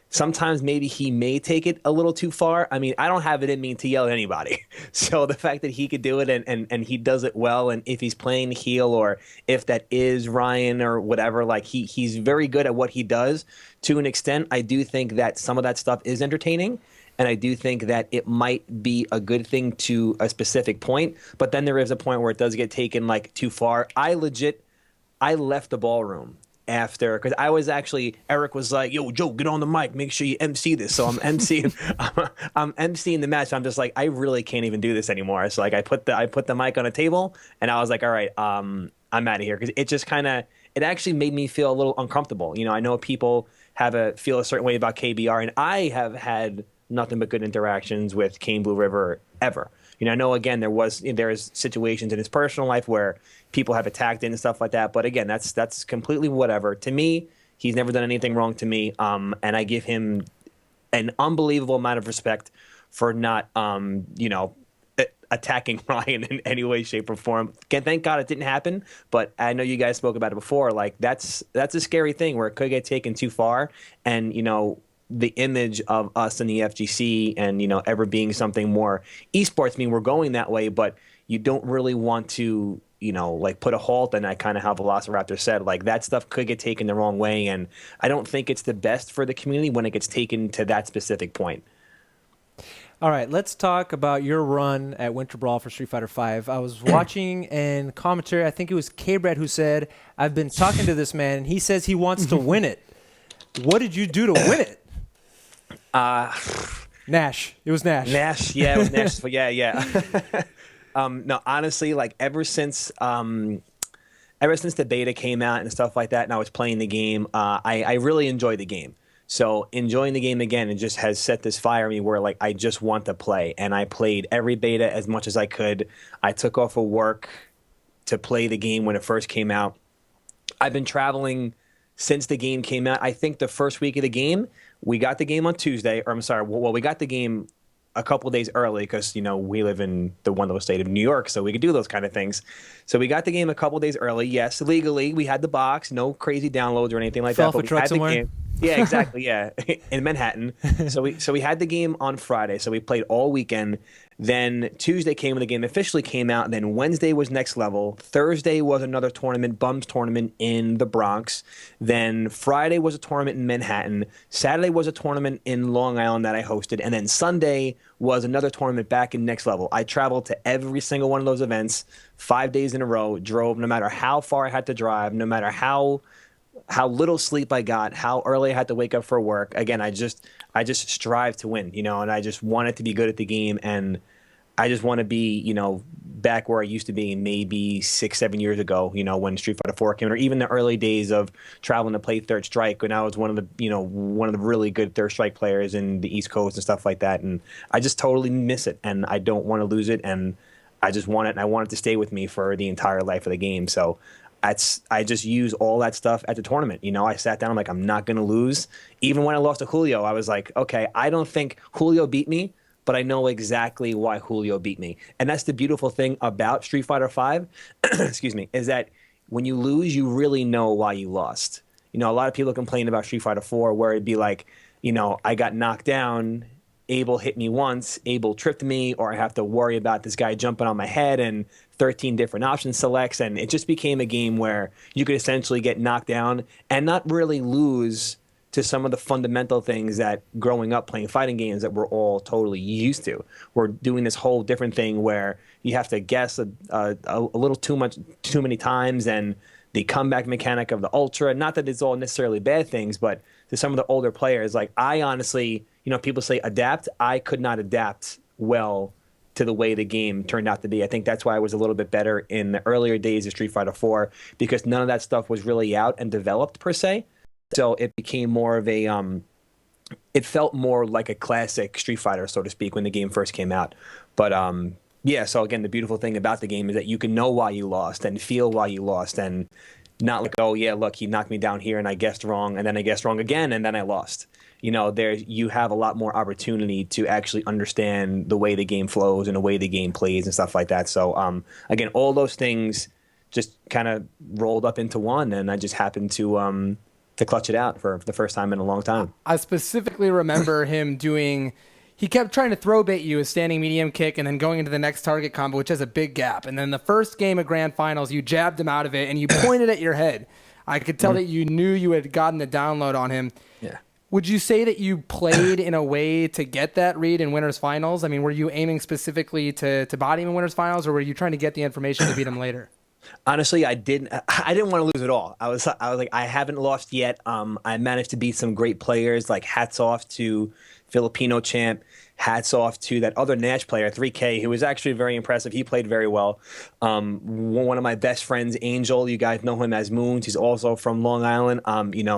Sometimes maybe he may take it a little too far. I mean, I don't have it in me to yell at anybody. So the fact that he could do it and he does it well, and if he's playing heel or if that is Ryan or whatever, like he's very good at what he does to an extent. I do think that some of that stuff is entertaining, and I do think that it might be a good thing to a specific point. But then there is a point where it does get taken like too far. I left the ballroom after, because I was actually, Eric was like, yo, Joe, get on the mic, make sure you MC this. So I'm MCing I'm MCing the match. I'm just like, I really can't even do this anymore. So like I put the mic on a table, and I was like, all right, I'm out of here, because it just it actually made me feel a little uncomfortable. I know people feel a certain way about KBR, and I have had nothing but good interactions with Kane Blue River ever. I know, again, there's situations in his personal life where people have attacked him and stuff like that. But again, that's completely whatever. To me, he's never done anything wrong to me. And I give him an unbelievable amount of respect for not, attacking Ryan in any way, shape, or form. Thank God it didn't happen. But I know you guys spoke about it before. Like that's a scary thing where it could get taken too far. And, the image of us in the FGC and, ever being something more esports, we're going that way, but you don't really want to, put a halt. And I kind of how Velociraptor said, like that stuff could get taken the wrong way. And I don't think it's the best for the community when it gets taken to that specific point. All right, let's talk about your run at Winter Brawl for Street Fighter V. I was watching in commentary, I think it was K-Brad who said, I've been talking to this man, and he says he wants to win it. What did you do to win it? Nash. It was Nash. Nash, yeah, it was Nash. Yeah. No, honestly, like ever since the beta came out and stuff like that, and I was playing the game, I really enjoyed the game. So enjoying the game again, it just has set this fire in me where like I just want to play, and I played every beta as much as I could. I took off of work to play the game when it first came out. I've been traveling since the game came out. I think the first week of the game, we got the game on Tuesday, or I'm sorry, well, we got the game a couple of days early because, we live in the wonderful state of New York, so we could do those kind of things. So we got the game a couple of days early. Yes, legally, we had the box, no crazy downloads or anything like that. But we had the game. Yeah, exactly. Yeah, in Manhattan. So we had the game on Friday. So we played all weekend. Then Tuesday came when the game officially came out. Then Wednesday was Next Level. Thursday was another tournament, Bums tournament in the Bronx. Then Friday was a tournament in Manhattan. Saturday was a tournament in Long Island that I hosted. And then Sunday was another tournament back in Next Level. I traveled to every single one of those events 5 days in a row, drove no matter how far I had to drive, no matter how little sleep I got, how early I had to wake up for work. Again, I just strive to win, and I just wanted to be good at the game, and I just want to be, back where I used to be maybe 6-7 years ago, when Street Fighter 4 came, or even the early days of traveling to play Third Strike when I was one of the really good Third Strike players in the East Coast and stuff like that. And I just totally miss it, and I don't want to lose it, and I just want it, and I want it to stay with me for the entire life of the game. So I just use all that stuff at the tournament. I sat down, I'm like, I'm not going to lose. Even when I lost to Julio, I was like, okay, I don't think Julio beat me, but I know exactly why Julio beat me. And that's the beautiful thing about Street Fighter V, excuse me, is that when you lose, you really know why you lost. A lot of people complain about Street Fighter 4 where it'd be like, I got knocked down, Abel hit me once, Abel tripped me, or I have to worry about this guy jumping on my head and 13 different option selects. And it just became a game where you could essentially get knocked down and not really lose to some of the fundamental things that growing up playing fighting games that we're all totally used to. We're doing this whole different thing where you have to guess a little too many times, and the comeback mechanic of the Ultra. Not that it's all necessarily bad things, but to some of the older players, like I honestly, people say adapt. I could not adapt well to the way the game turned out to be. I think that's why I was a little bit better in the earlier days of Street Fighter 4, because none of that stuff was really out and developed per se. So it became more of a, it felt more like a classic Street Fighter, so to speak, when the game first came out. But yeah, so again, the beautiful thing about the game is that you can know why you lost and feel why you lost, and not like, oh yeah, look, he knocked me down here and I guessed wrong, and then I guessed wrong again and then I lost. You have a lot more opportunity to actually understand the way the game flows and the way the game plays and stuff like that. So again, all those things just kind of rolled up into one, and I just happened to clutch it out for the first time in a long time. I specifically remember him doing. He kept trying to throw bait you a standing medium kick and then going into the next target combo, which has a big gap. And then the first game of Grand Finals, you jabbed him out of it and you pointed at your head. I could tell that you knew you had gotten the download on him. Yeah. Would you say that you played in a way to get that read in Winners Finals? I mean, were you aiming specifically to body him in Winners Finals, or were you trying to get the information to beat him later? Honestly, I didn't want to lose at all. I was like, I haven't lost yet. I managed to beat some great players. Like, hats off to Filipino Champ. Hats off to that other Nash player, 3K, who was actually very impressive. He played very well. One of my best friends, Angel, you guys know him as Moons. He's also from Long Island.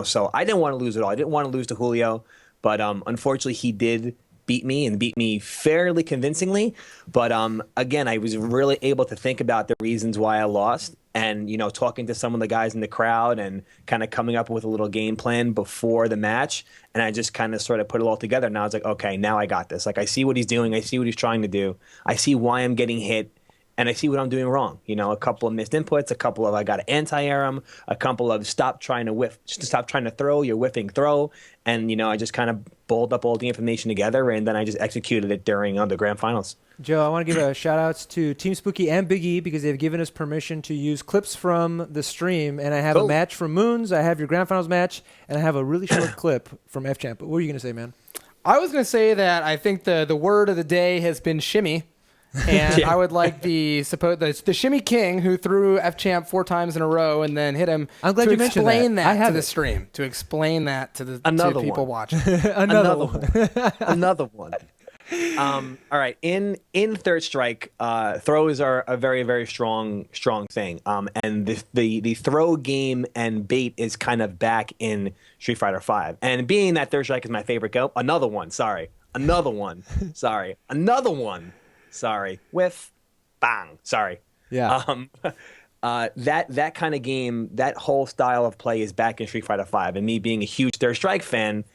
So I didn't want to lose at all. I didn't want to lose to Julio, but unfortunately he did beat me fairly convincingly. But again, I was really able to think about the reasons why I lost, and talking to some of the guys in the crowd and kind of coming up with a little game plan before the match, and I just kind of sort of put it all together. And I was like, okay, now I got this. Like, I see what he's doing, I see what he's trying to do, I see why I'm getting hit, and I see what I'm doing wrong. A couple of missed inputs, a couple of I got to anti-air him, a couple of stop trying to whiff, stop trying to throw, you're whiffing throw. And, I just kind of balled up all the information together, and then I just executed it during the grand finals. Joe, I want to give a shout-outs to Team Spooky and Big E, because they've given us permission to use clips from the stream. And I have a match from Moons, I have your grand finals match, and I have a really short clip from F-Champ. What were you going to say, man? I was going to say that I think the word of the day has been shimmy. And yeah. I would like the Shimmy King, who threw F-Champ 4 times in a row and then hit him. I'm glad you mentioned that. I have to the stream, to explain that to the to people watching. Another one. Another one. All right. In Third Strike, throws are a very, very strong thing. And the throw game and bait is kind of back in Street Fighter V. And being that Third Strike is my favorite go, another one. Whiff, bang. Sorry. Yeah. That kind of game, that whole style of play is back in Street Fighter V. And me being a huge Third Strike fan,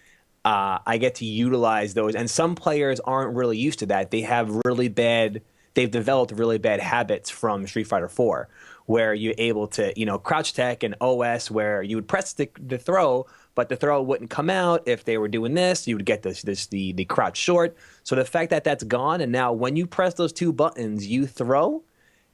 I get to utilize those. And some players aren't really used to that. They've developed really bad habits from Street Fighter 4, where you're able to, crouch tech and OS, where you would press the throw, but the throw wouldn't come out. If they were doing this, you would get the crouch short. So the fact that that's gone, and now when you press those 2 buttons, you throw,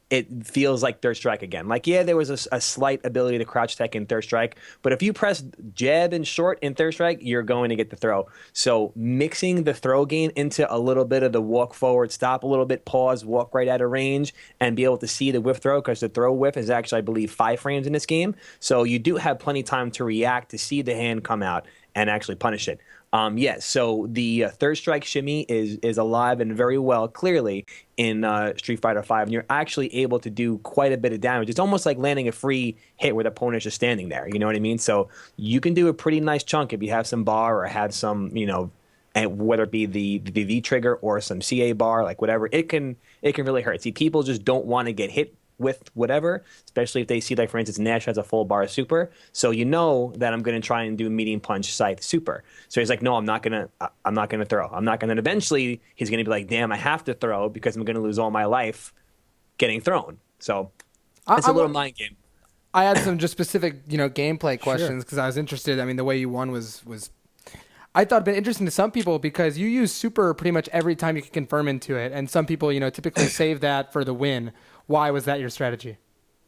it feels like Third Strike again. Like, yeah, there was a slight ability to crouch tech in Third Strike, but if you press jab and short in Third Strike, you're going to get the throw. So mixing the throw game into a little bit of the walk forward, stop a little bit, pause, walk right out of range, and be able to see the whiff throw, because the throw whiff is actually, I believe, 5 frames in this game. So you do have plenty of time to react, to see the hand come out and actually punish it. So the Third Strike shimmy is alive and very well, clearly, in Street Fighter V, and you're actually able to do quite a bit of damage. It's almost like landing a free hit where the opponent's just standing there, you know what I mean? So you can do a pretty nice chunk if you have some bar or have some, and whether it be the V trigger or some CA bar, like whatever, it can really hurt. See, people just don't want to get hit with whatever, especially if they see, like, for instance, Nash has a full bar super, so that I'm going to try and do medium punch scythe super. So he's like, no, I'm not going to throw. And eventually he's going to be like, damn, I have to throw because I'm going to lose all my life getting thrown. So it's a little mind game. I had some just specific, gameplay questions, because I was interested. I mean, the way you won was I thought it'd been interesting to some people, because you use super pretty much every time you can confirm into it, and some people, typically save that for the win. Why was that your strategy?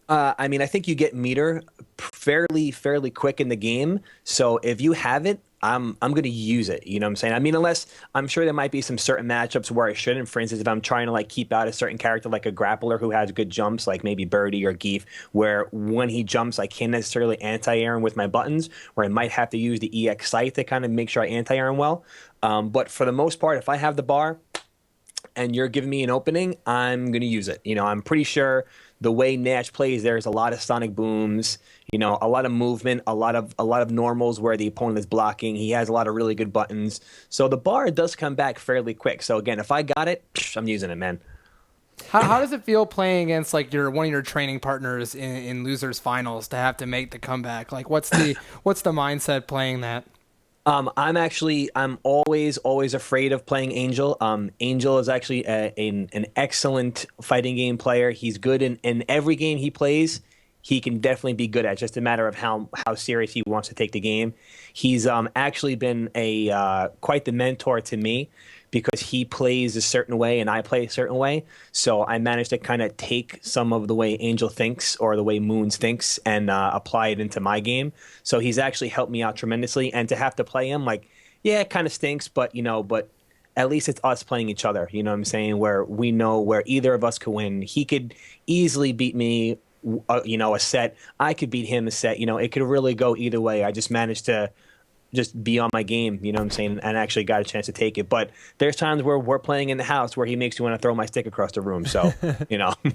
I think you get meter fairly quick in the game. So if you have it, I'm going to use it. You know what I'm saying? I mean, unless I'm sure there might be some certain matchups where I shouldn't. For instance, if I'm trying to like keep out a certain character, like a grappler who has good jumps, like maybe Birdie or Geef, where when he jumps, I can't necessarily anti-air him with my buttons, where I might have to use the EX sight to kind of make sure I anti-air him well. But for the most part, if I have the bar and you're giving me an opening, I'm going to use it. You know, I'm pretty sure the way Nash plays, there's a lot of sonic booms, you know, a lot of movement, a lot of normals where the opponent is blocking. He has a lot of really good buttons. So the bar does come back fairly quick. So again, if I got it, I'm using it, man. How does it feel playing against like one of your training partners in losers finals to have to make the comeback? Like what's the mindset playing that? I'm always afraid of playing Angel. Angel is actually an excellent fighting game player. He's good in every game he plays. He can definitely be good at. It's just a matter of how serious he wants to take the game. He's actually been quite the mentor to me because he plays a certain way and I play a certain way. So I managed to kind of take some of the way Angel thinks or the way Moons thinks and apply it into my game. So he's actually helped me out tremendously. And to have to play him, like, yeah, it kind of stinks, but at least it's us playing each other. You know what I'm saying? Where we know where either of us could win. He could easily beat me, a set. I could beat him a set. You know, it could really go either way. I just managed to just be on my game, you know what I'm saying, and actually got a chance to take it. But there's times where we're playing in the house where he makes me want to throw my stick across the room. So, you know. I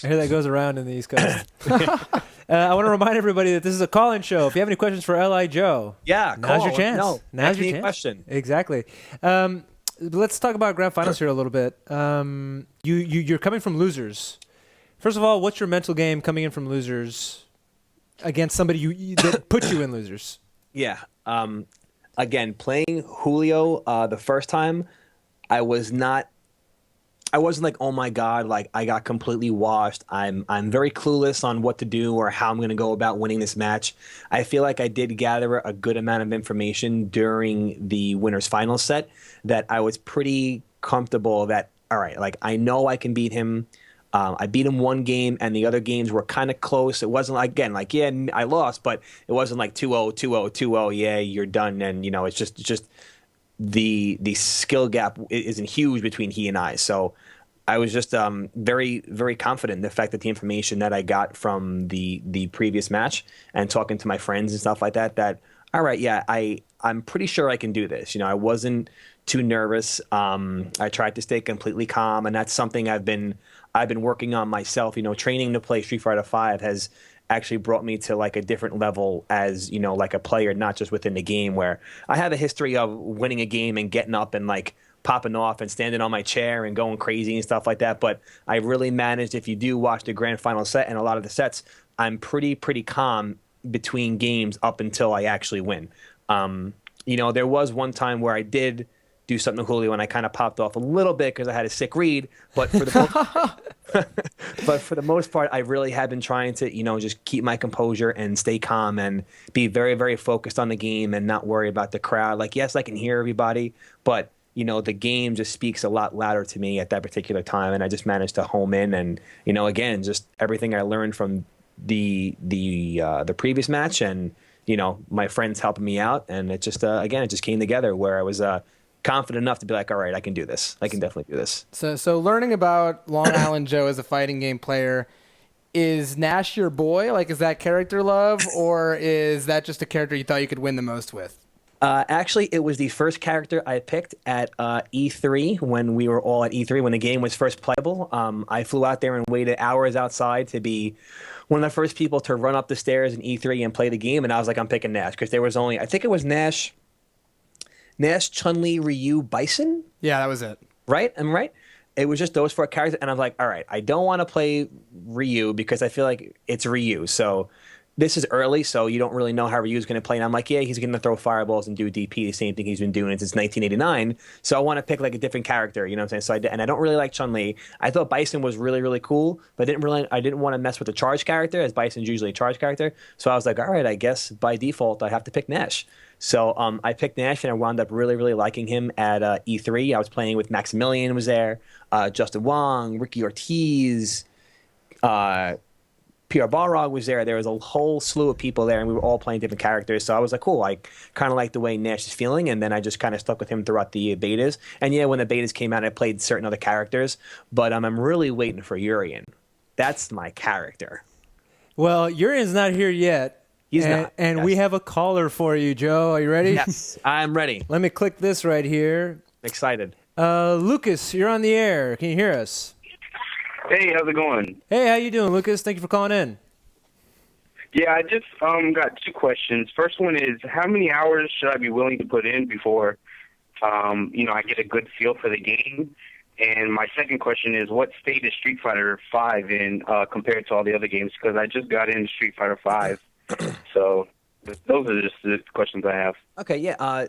hear that goes around in the East Coast. I want to remind everybody that this is a call-in show. If you have any questions for LI Joe, now's your chance. No, now's your chance. Question. Exactly. Let's talk about grand finals here a little bit. You're coming from losers. First of all, what's your mental game coming in from losers against somebody that put you in losers? Yeah. Again, playing Julio the first time, I wasn't like, oh my God, like I got completely washed. I'm very clueless on what to do or how I'm going to go about winning this match. I feel like I did gather a good amount of information during the winners final set that I was pretty comfortable that, all right, like I know I can beat him. I beat him one game, and the other games were kind of close. It wasn't like, yeah, I lost, but it wasn't like 2-0, 2-0, 2-0, yeah, you're done. And, it's just the skill gap isn't huge between he and I. So I was just very, very confident in the fact that the information that I got from the previous match and talking to my friends and stuff like that, all right, yeah, I'm pretty sure I can do this. I wasn't too nervous. I tried to stay completely calm, and that's something I've been working on myself. Training to play Street Fighter V has actually brought me to like a different level as, like a player, not just within the game, where I have a history of winning a game and getting up and like popping off and standing on my chair and going crazy and stuff like that. But I really managed, if you do watch the grand final set and a lot of the sets, I'm pretty calm between games up until I actually win. There was one time where I did do something to Julio and I kind of popped off a little bit because I had a sick read, but for the most part, I really have been trying to, just keep my composure and stay calm and be very, very focused on the game and not worry about the crowd. Like, yes, I can hear everybody, but the game just speaks a lot louder to me at that particular time, and I just managed to home in and, again, just everything I learned from the previous match and, my friends helping me out, and it just again, it just came together where I was confident enough to be like, all right, I can do this. I can definitely do this. So learning about Long Island Joe as a fighting game player, is Nash your boy? Like, is that character love, or is that just a character you thought you could win the most with? Actually, it was the first character I picked at E3 when we were all at E3 when the game was first playable. I flew out there and waited hours outside to be one of the first people to run up the stairs in E3 and play the game, and I was like, I'm picking Nash because there was only, I think it was Nash, Chun-Li, Ryu, Bison? Yeah, that was it. Right? I'm right? It was just those four characters, and I'm like, all right, I don't want to play Ryu because I feel like it's Ryu. So this is early, so you don't really know how Ryu's going to play. And I'm like, yeah, he's going to throw fireballs and do DP, the same thing he's been doing since 1989. So I want to pick like a different character, you know what I'm saying? So and I don't really like Chun-Li. I thought Bison was really, really cool, but I didn't want to mess with the charge character, as Bison's usually a charge character. So I was like, all right, I guess by default I have to pick Nash. So I picked Nash, and I wound up really, really liking him at E3. I was playing with Maximilian was there, Justin Wong, Ricky Ortiz, PR Balrog was there. There was a whole slew of people there, and we were all playing different characters. So I was like, cool, I kind of like the way Nash is feeling, and then I just kind of stuck with him throughout the betas. And yeah, when the betas came out, I played certain other characters, but I'm really waiting for Urian. That's my character. Well, Urian's not here yet. He's not. And yes. we have a caller for you, Joe. Are you ready? Yes, I'm ready. Let me click this right here. Excited. Lucas, you're on the air. Can you hear us? Hey, how's it going? Hey, how you doing, Lucas? Thank you for calling in. Yeah, I just got two questions. First one is, how many hours should I be willing to put in before, I get a good feel for the game? And my second question is, what state is Street Fighter V in compared to all the other games? Because I just got into Street Fighter V. So those are just the questions I have. Okay, yeah.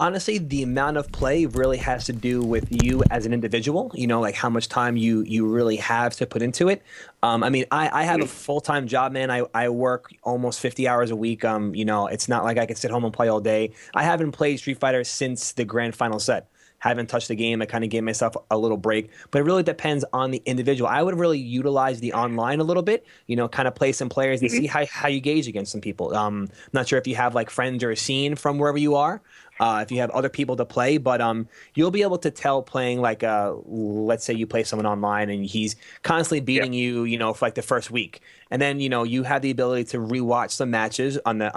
Honestly, the amount of play really has to do with you as an individual, like how much time you really have to put into it. I have a full-time job, man. I work almost 50 hours a week. It's not like I can sit home and play all day. I haven't played Street Fighter since the grand final set. Haven't touched the game. I kind of gave myself a little break, but it really depends on the individual. I would really utilize the online a little bit, kind of play some players and see how you gauge against some people. Not sure if you have like friends or a scene from wherever you are. If you have other people to play, but you'll be able to tell playing like let's say you play someone online and he's constantly beating you, for like the first week, and then you have the ability to rewatch some matches on the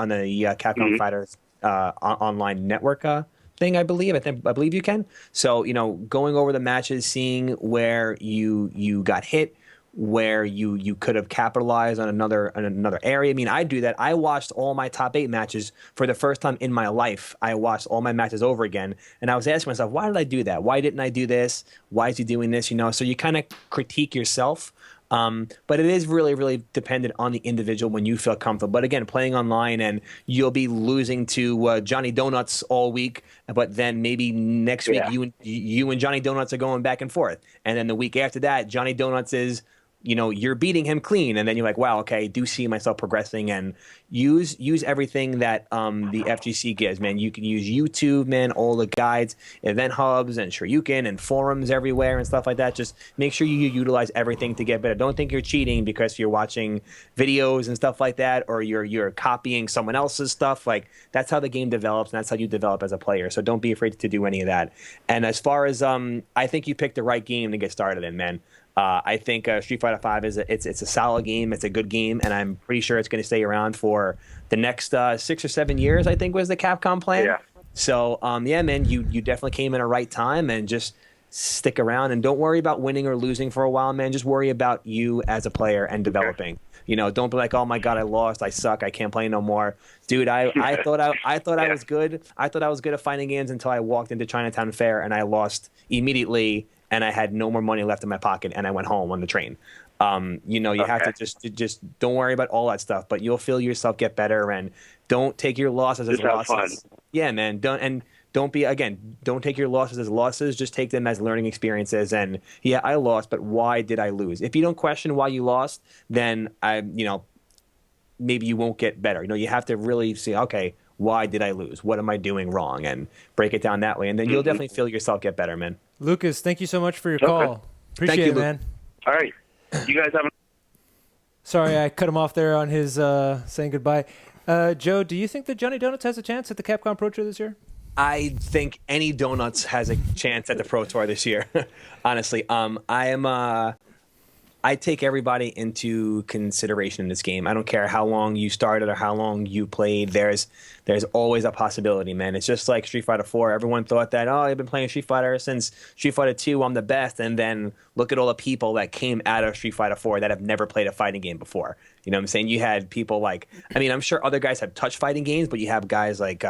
Capcom Fighters online network thing. I believe you can. So going over the matches, seeing where you got hit, where you could have capitalized on another area. I mean, I do that. I watched all my top 8 matches for the first time in my life. I watched all my matches over again, and I was asking myself, why did I do that? Why didn't I do this? Why is he doing this? So you kind of critique yourself. But it is really, really dependent on the individual when you feel comfortable. But again, playing online and you'll be losing to Johnny Donuts all week, but then maybe next week you and Johnny Donuts are going back and forth, and then the week after that, Johnny Donuts is you're beating him clean, and then you're like, wow, okay, I do see myself progressing, and use everything that the FGC gives, man. You can use YouTube, man, all the guides, event hubs, and Shoryuken, and forums everywhere, and stuff like that. Just make sure you utilize everything to get better. Don't think you're cheating because you're watching videos and stuff like that, or you're copying someone else's stuff. Like, that's how the game develops, and that's how you develop as a player. So don't be afraid to do any of that. And as far as I think you picked the right game to get started in, man. I think Street Fighter V it's a solid game. It's a good game, and I'm pretty sure it's going to stay around for the next 6 or 7 years. I think was the Capcom plan. Yeah. So man, you definitely came in a right time, and just stick around and don't worry about winning or losing for a while, man. Just worry about you as a player and developing. Don't be like, oh my God, I lost, I suck, I can't play no more, dude. I thought I was good. I thought I was good at fighting games until I walked into Chinatown Fair and I lost immediately. And I had no more money left in my pocket, and I went home on the train. You have to just don't worry about all that stuff, but you'll feel yourself get better, and don't take your losses as losses. Yeah, man. Don't take your losses as losses. Just take them as learning experiences. And yeah, I lost, but why did I lose? If you don't question why you lost, then maybe you won't get better. You have to really see, okay, why did I lose? What am I doing wrong? And break it down that way, and then you'll definitely feel yourself get better, man. Lucas, thank you so much for your call. Appreciate it, man. All right. You guys have Sorry, I cut him off there on his saying goodbye. Joe, do you think that Johnny Donuts has a chance at the Capcom Pro Tour this year? I think any Donuts has a chance at the Pro Tour this year. Honestly, I take everybody into consideration in this game. I don't care how long you started or how long you played. There's always a possibility, man. It's just like Street Fighter 4. Everyone thought that, I've been playing Street Fighter since Street Fighter 2. I'm the best. And then look at all the people that came out of Street Fighter 4 that have never played a fighting game before. You know what I'm saying? You had people like, I'm sure other guys have touched fighting games, but you have guys like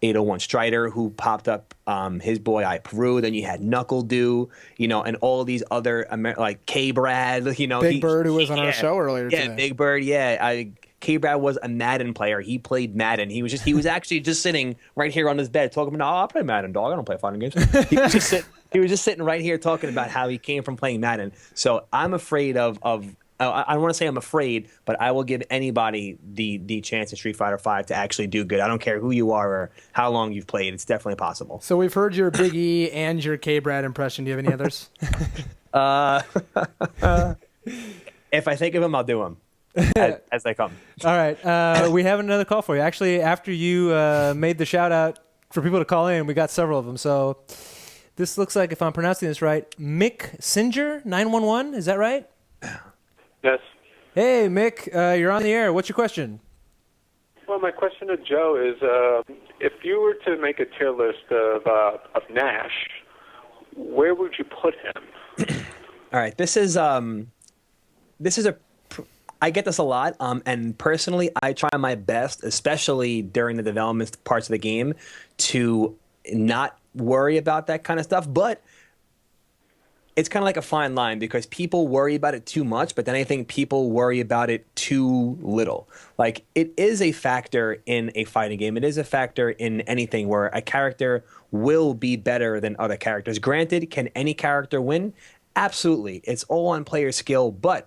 801 Strider, who popped up, his boy I Peru. Then you had Knuckle Do, and all these other like K Brad, Big Bird, who was on our show earlier today. Yeah, Big Bird, yeah. K Brad was a Madden player. He played Madden. He was actually just sitting right here on his bed talking about, I'll play Madden, dog. I don't play fighting games. He was just sitting right here talking about how he came from playing Madden. So I'm afraid of I don't want to say I'm afraid, but I will give anybody the chance in Street Fighter V to actually do good. I don't care who you are or how long you've played. It's definitely possible. So we've heard your Big E and your K-Brad impression. Do you have any others? If I think of them, I'll do them as they come. All right. We have another call for you. Actually, after you made the shout out for people to call in, we got several of them. So this looks like, if I'm pronouncing this right, Mick Singer 911. Is that right? Yes. Hey, Mick, you're on the air. What's your question? Well, my question to Joe is, if you were to make a tier list of Nash, where would you put him? All right, this is I get this a lot, and personally, I try my best, especially during the development parts of the game, to not worry about that kind of stuff. But it's kind of like a fine line, because people worry about it too much, but then I think people worry about it too little. Like, it is a factor in a fighting game. It is a factor in anything where a character will be better than other characters. Granted, can any character win? Absolutely. It's all on player skill, but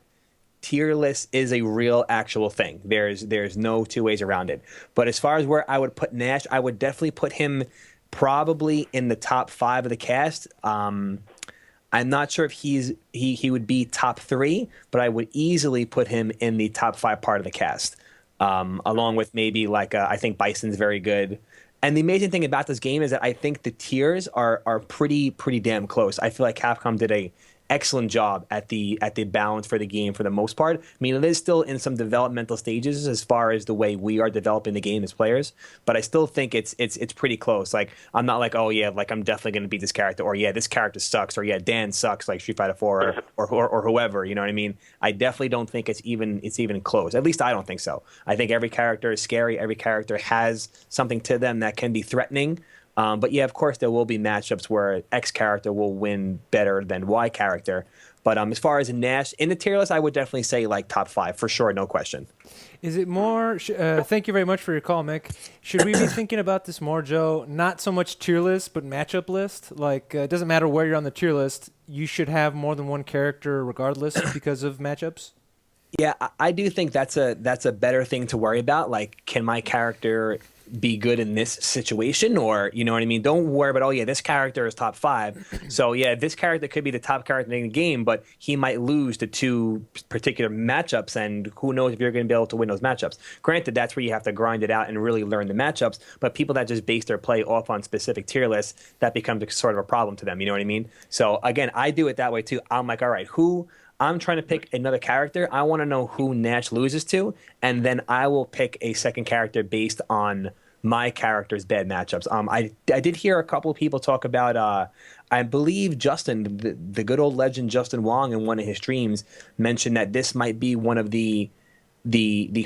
tier list is a real actual thing. There's no two ways around it. But as far as where I would put Nash, I would definitely put him probably in the top 5 of the cast. I'm not sure if he would be top 3, but I would easily put him in the top 5 part of the cast, along with maybe like I think Bison's very good. And the amazing thing about this game is that I think the tiers are pretty damn close. I feel like Capcom did a excellent job at the balance for the game for the most part. I mean, it is still in some developmental stages as far as the way we are developing the game as players, but I still think it's pretty close. Like, I'm not like, oh yeah, like I'm definitely going to beat this character, or yeah, this character sucks, or yeah, Dan sucks, like Street Fighter 4 or whoever. You know what I mean? I definitely don't think it's even close. At least I don't think so. I think every character is scary. Every character has something to them that can be threatening. But yeah, of course, there will be matchups where X character will win better than Y character. But as far as Nash, in the tier list, I would definitely say like top 5 for sure, no question. Is it more? Thank you very much for your call, Mick. Should we be thinking about this more, Joe? Not so much tier list, but matchup list. Like, it doesn't matter where you're on the tier list. You should have more than one character regardless because of matchups. Yeah, I do think that's a better thing to worry about. Like, can my character be good in this situation, or you know what I mean? Don't worry about, oh yeah, this character is top 5, so yeah, this character could be the top character in the game, but he might lose to 2 particular matchups, and who knows if you're going to be able to win those matchups. Granted, that's where you have to grind it out and really learn the matchups, but people that just base their play off on specific tier lists, that becomes sort of a problem to them, you know what I mean? So again, I do it that way too. I'm like, all right, I'm trying to pick another character. I want to know who Nash loses to, and then I will pick a second character based on my character's bad matchups. I did hear a couple of people talk about, I believe Justin, the good old legend Justin Wong, in one of his streams mentioned that this might be one of the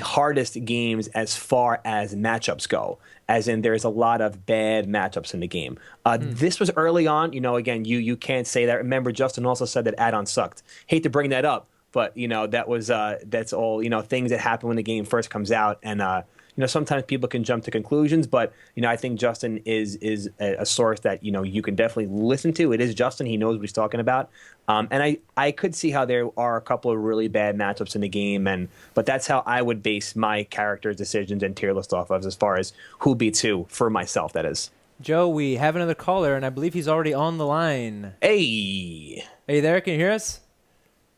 hardest games as far as matchups go, as in there's a lot of bad matchups in the game. This was early on, you know, again, you can't say that. Remember, Justin also said that add-on sucked. Hate to bring that up, but, you know, that was, that's all, you know, things that happen when the game first comes out, and, you know, sometimes people can jump to conclusions, but, you know, I think Justin is a source that, you know, you can definitely listen to. It is Justin. He knows what he's talking about. And I could see how there are a couple of really bad matchups in the game, but that's how I would base my character's decisions and tier list off of, as far as who beats who, for myself, that is. Joe, we have another caller, and I believe he's already on the line. Hey. Are you there? Can you hear us?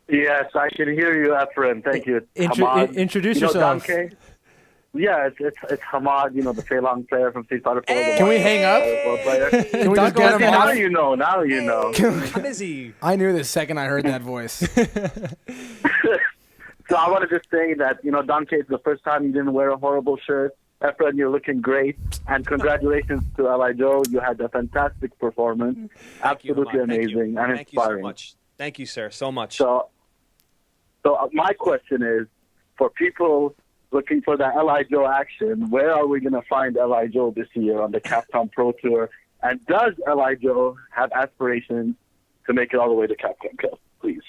Yes, I can hear you, Efren. Thank you. Introduce yourself. Donkey? Yeah, it's Hamad, you know, the Fei Long player from Street Fighter 4. Hey! Can we hang up? Can we just get him Now off? you know. Now you know. How is he? I knew the second I heard that voice. So I want to just say that, you know, Donkey, it's the first time you didn't wear a horrible shirt. Efren, you're looking great. And congratulations to LI Joe. You had a fantastic performance. Absolutely amazing and inspiring. Thank you so much. Thank you, sir, so much. So my question is, for people looking for that LI Joe action, where are we going to find LI Joe this year on the Capcom Pro Tour? And does LI Joe have aspirations to make it all the way to Capcom Cup, please?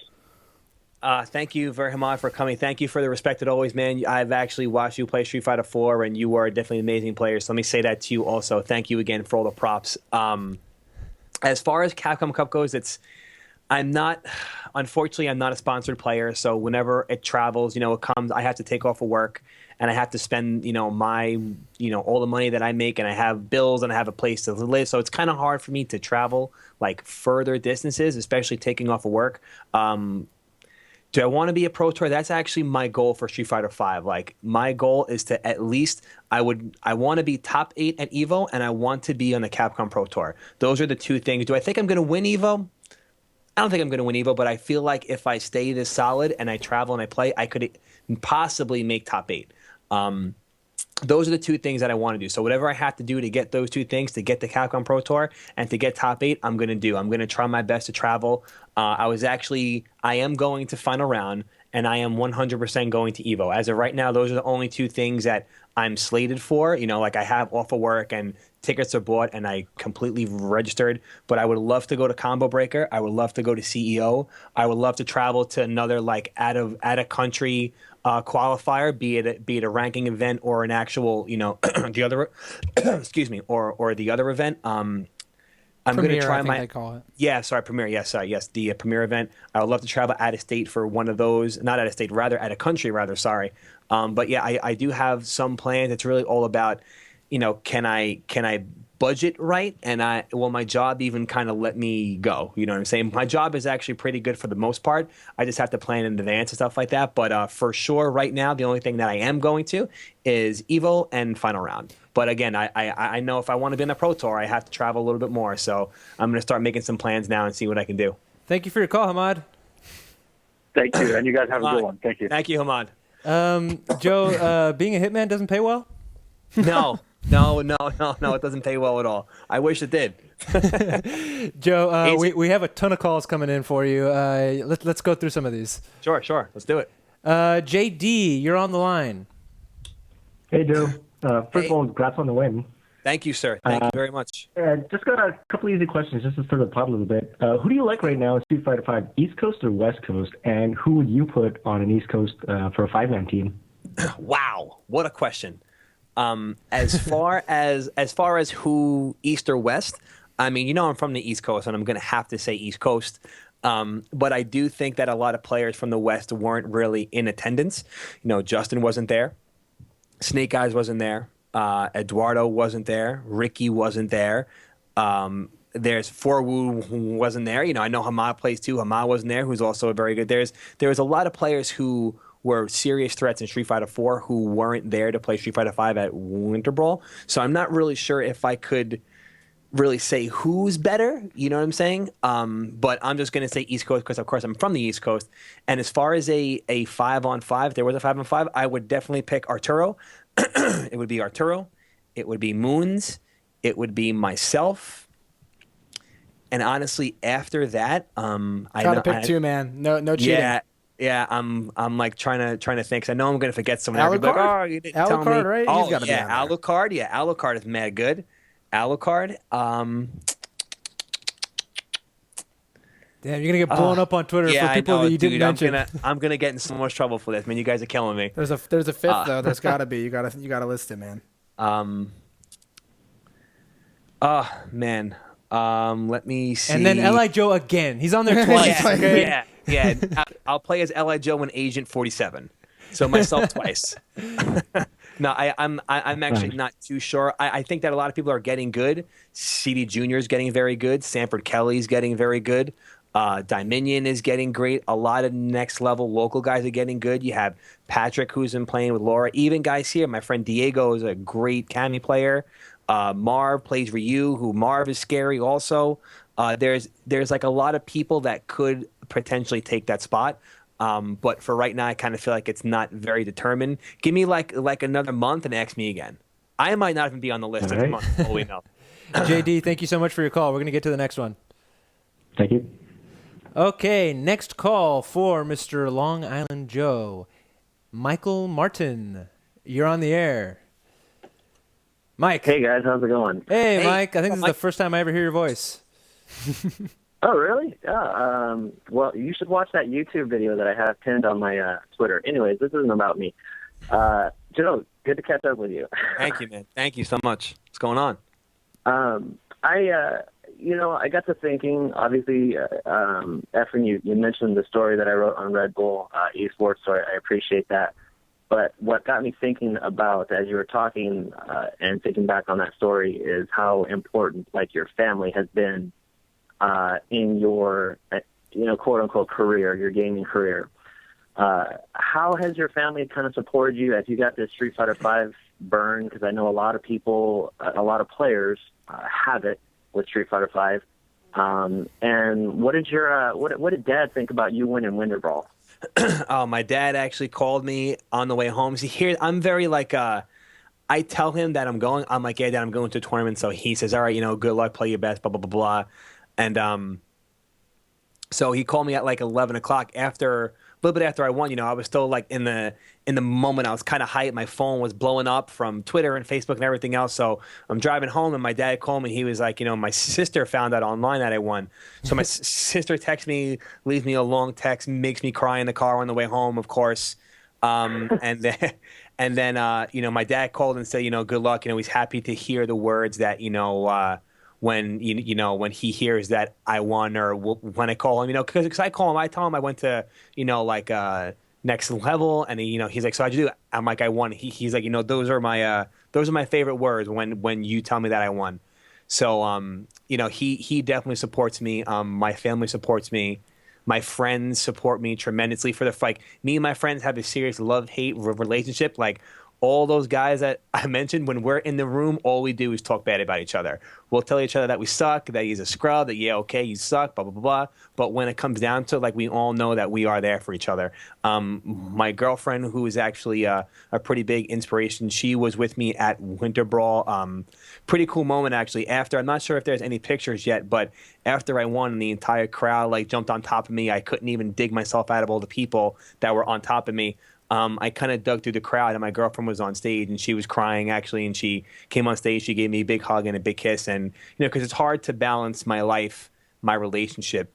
Thank you very much for coming. Thank you for the respect as always, man. I've actually watched you play Street Fighter 4, and you are definitely an amazing player. So let me say that to you also. Thank you again for all the props. As far as Capcom Cup goes, unfortunately, I'm not a sponsored player, so whenever it travels, you know, it comes, I have to take off of work, and I have to spend, you know, all the money that I make, and I have bills, and I have a place to live, so it's kind of hard for me to travel, like, further distances, especially taking off of work. Do I want to be a Pro Tour? That's actually my goal for Street Fighter V. Like, my goal is to at least, I want to be top 8 at EVO, and I want to be on the Capcom Pro Tour. Those are the two things. Do I think I'm going to win EVO? I don't think I'm going to win EVO, but I feel like if I stay this solid and I travel and I play, I could possibly make top 8. Those are the two things that I want to do. So whatever I have to do to get those two things, to get the Capcom Pro Tour and to get top 8, I'm going to do. I'm going to try my best to travel. I am going to final round, and I am 100% going to EVO. As of right now, those are the only two things that I'm slated for. You know, like I have off of work and tickets are bought and I completely registered. But I would love to go to Combo Breaker. I would love to go to CEO. I would love to travel to another like out of country qualifier, be it a ranking event or an actual, you know, the other excuse me, or the other event. I'm going to try they call it. Yeah, sorry, Premier. Yes, the Premier event. I would love to travel out of state for one of those. Not out of state, rather out of country, rather. Sorry, but yeah, I do have some plans. It's really all about, you know, can I budget right, and will my job even kind of let me go? You know what I'm saying? My job is actually pretty good for the most part. I just have to plan in advance and stuff like that. But for sure, right now, the only thing that I am going to is EVO and final round. But again, I know if I want to be in the Pro Tour, I have to travel a little bit more. So I'm going to start making some plans now and see what I can do. Thank you for your call, Hamad. Thank you, and you guys have a good one. Thank you. Thank you, Hamad. Joe, being a hitman doesn't pay well? No. No, it doesn't pay well at all. I wish it did. Joe, we have a ton of calls coming in for you. Let's go through some of these. Sure. Let's do it. JD, you're on the line. Hey, Joe. First of all, congrats on the win. Thank you, sir. Thank you very much. Just got a couple easy questions just to stir the pot a little bit. Who do you like right now in Street Fighter V, East Coast or West Coast? And who would you put on an East Coast for a 5-man team? Wow, what a question. As far as who East or West, I mean, you know, I'm from the East Coast, and I'm going to have to say East Coast. But I do think that a lot of players from the West weren't really in attendance. You know, Justin wasn't there. Snake Eyes wasn't there. Eduardo wasn't there. Ricky wasn't there. There's Forwoo who wasn't there. You know, I know Hamad plays too. Hamad wasn't there, who's also a very good. There was a lot of players who were serious threats in Street Fighter 4 who weren't there to play Street Fighter 5 at Winter Brawl. So I'm not really sure if I could really say who's better, you know what I'm saying? But I'm just going to say East Coast because, of course, I'm from the East Coast. And as far as a 5-on-5, if there was a 5-on-5, I would definitely pick Arturo. It would be Arturo. It would be Moons. It would be myself. And honestly, after that, I gotta pick two, man. No cheating. Yeah, I'm like trying to think. 'Cause I know I'm going to forget someone. Like, oh, you didn't tell me. Alucard, right? Oh, He's gotta be Alucard. Yeah, Alucard is mad good. Alucard. Damn, you're gonna get blown up on Twitter for people that you didn't mention. I'm gonna get in so much trouble for this, man. You guys are killing me. There's a fifth though. There's gotta be. You gotta list it, man. Man. Let me see. And then LI Joe again. He's on there twice. Okay? Yeah. I'll play as LI Joe and Agent 47. So myself twice. No, I'm actually not too sure. I think that a lot of people are getting good. CD Jr. is getting very good. Sanford Kelly's getting very good. Dominion is getting great. A lot of next level local guys are getting good. You have Patrick, who's been playing with Laura. Even guys here, my friend Diego is a great Cami player. Marv plays Ryu, who Marv is scary also. There's like a lot of people that could potentially take that spot. But for right now, I kind of feel like it's not very determined. Give me like another month and ask me again. I might not even be on the list in a month. Holy no. JD, thank you so much for your call. We're going to get to the next one. Thank you. Okay, next call for Mr. Long Island Joe. Michael Martin, you're on the air. Mike. Hey, guys. How's it going? Hey, Mike. I think this is the first time I ever hear your voice. Oh, really? Yeah. Well, you should watch that YouTube video that I have pinned on my Twitter. Anyways, this isn't about me. Joe, good to catch up with you. Thank you, man. Thank you so much. What's going on? I got to thinking, obviously, Efren, you mentioned the story that I wrote on Red Bull Esports, so I appreciate that. But what got me thinking about, as you were talking and thinking back on that story, is how important, like, your family has been in your, quote-unquote career, your gaming career. How has your family kind of supported you as you got this Street Fighter V burn? Because I know a lot of people, a lot of players have it with Street Fighter V. And what did Dad think about you winning Winter Brawl? Oh, my dad actually called me on the way home. See, here I'm very like I tell him that I'm going. I'm like, yeah, Dad, I'm going to a tournament. So he says, all right, good luck, play your best, blah blah blah blah. And so he called me at like 11 o'clock a little bit after I won. I was still like in the moment. I was kind of hyped. My phone was blowing up from Twitter and Facebook and everything else. So I'm driving home, and my dad called me. He was like, my sister found out online that I won. So my sister texts me, leaves me a long text, makes me cry in the car on the way home, of course. And then my dad called and said, good luck. He's happy to hear the words that when when he hears that I won, or when I call him, because I call him, I tell him I went to next level, and he's like, so how'd you do? I'm like, I won. He's like, those are my favorite words when you tell me that I won. So he definitely supports me. My family supports me. My friends support me tremendously for the fight. Me and my friends have a serious love-hate relationship. Like, all those guys that I mentioned, when we're in the room, all we do is talk bad about each other. We'll tell each other that we suck, that he's a scrub, that, yeah, okay, you suck, blah, blah, blah, blah. But when it comes down to, we all know that we are there for each other. My girlfriend, who is actually a pretty big inspiration, she was with me at Winter Brawl. Pretty cool moment, actually. I'm not sure if there's any pictures yet, but after I won, and the entire crowd, jumped on top of me. I couldn't even dig myself out of all the people that were on top of me. I kind of dug through the crowd, and my girlfriend was on stage, and she was crying, actually, and she came on stage. She gave me a big hug and a big kiss, and, because it's hard to balance my life, my relationship,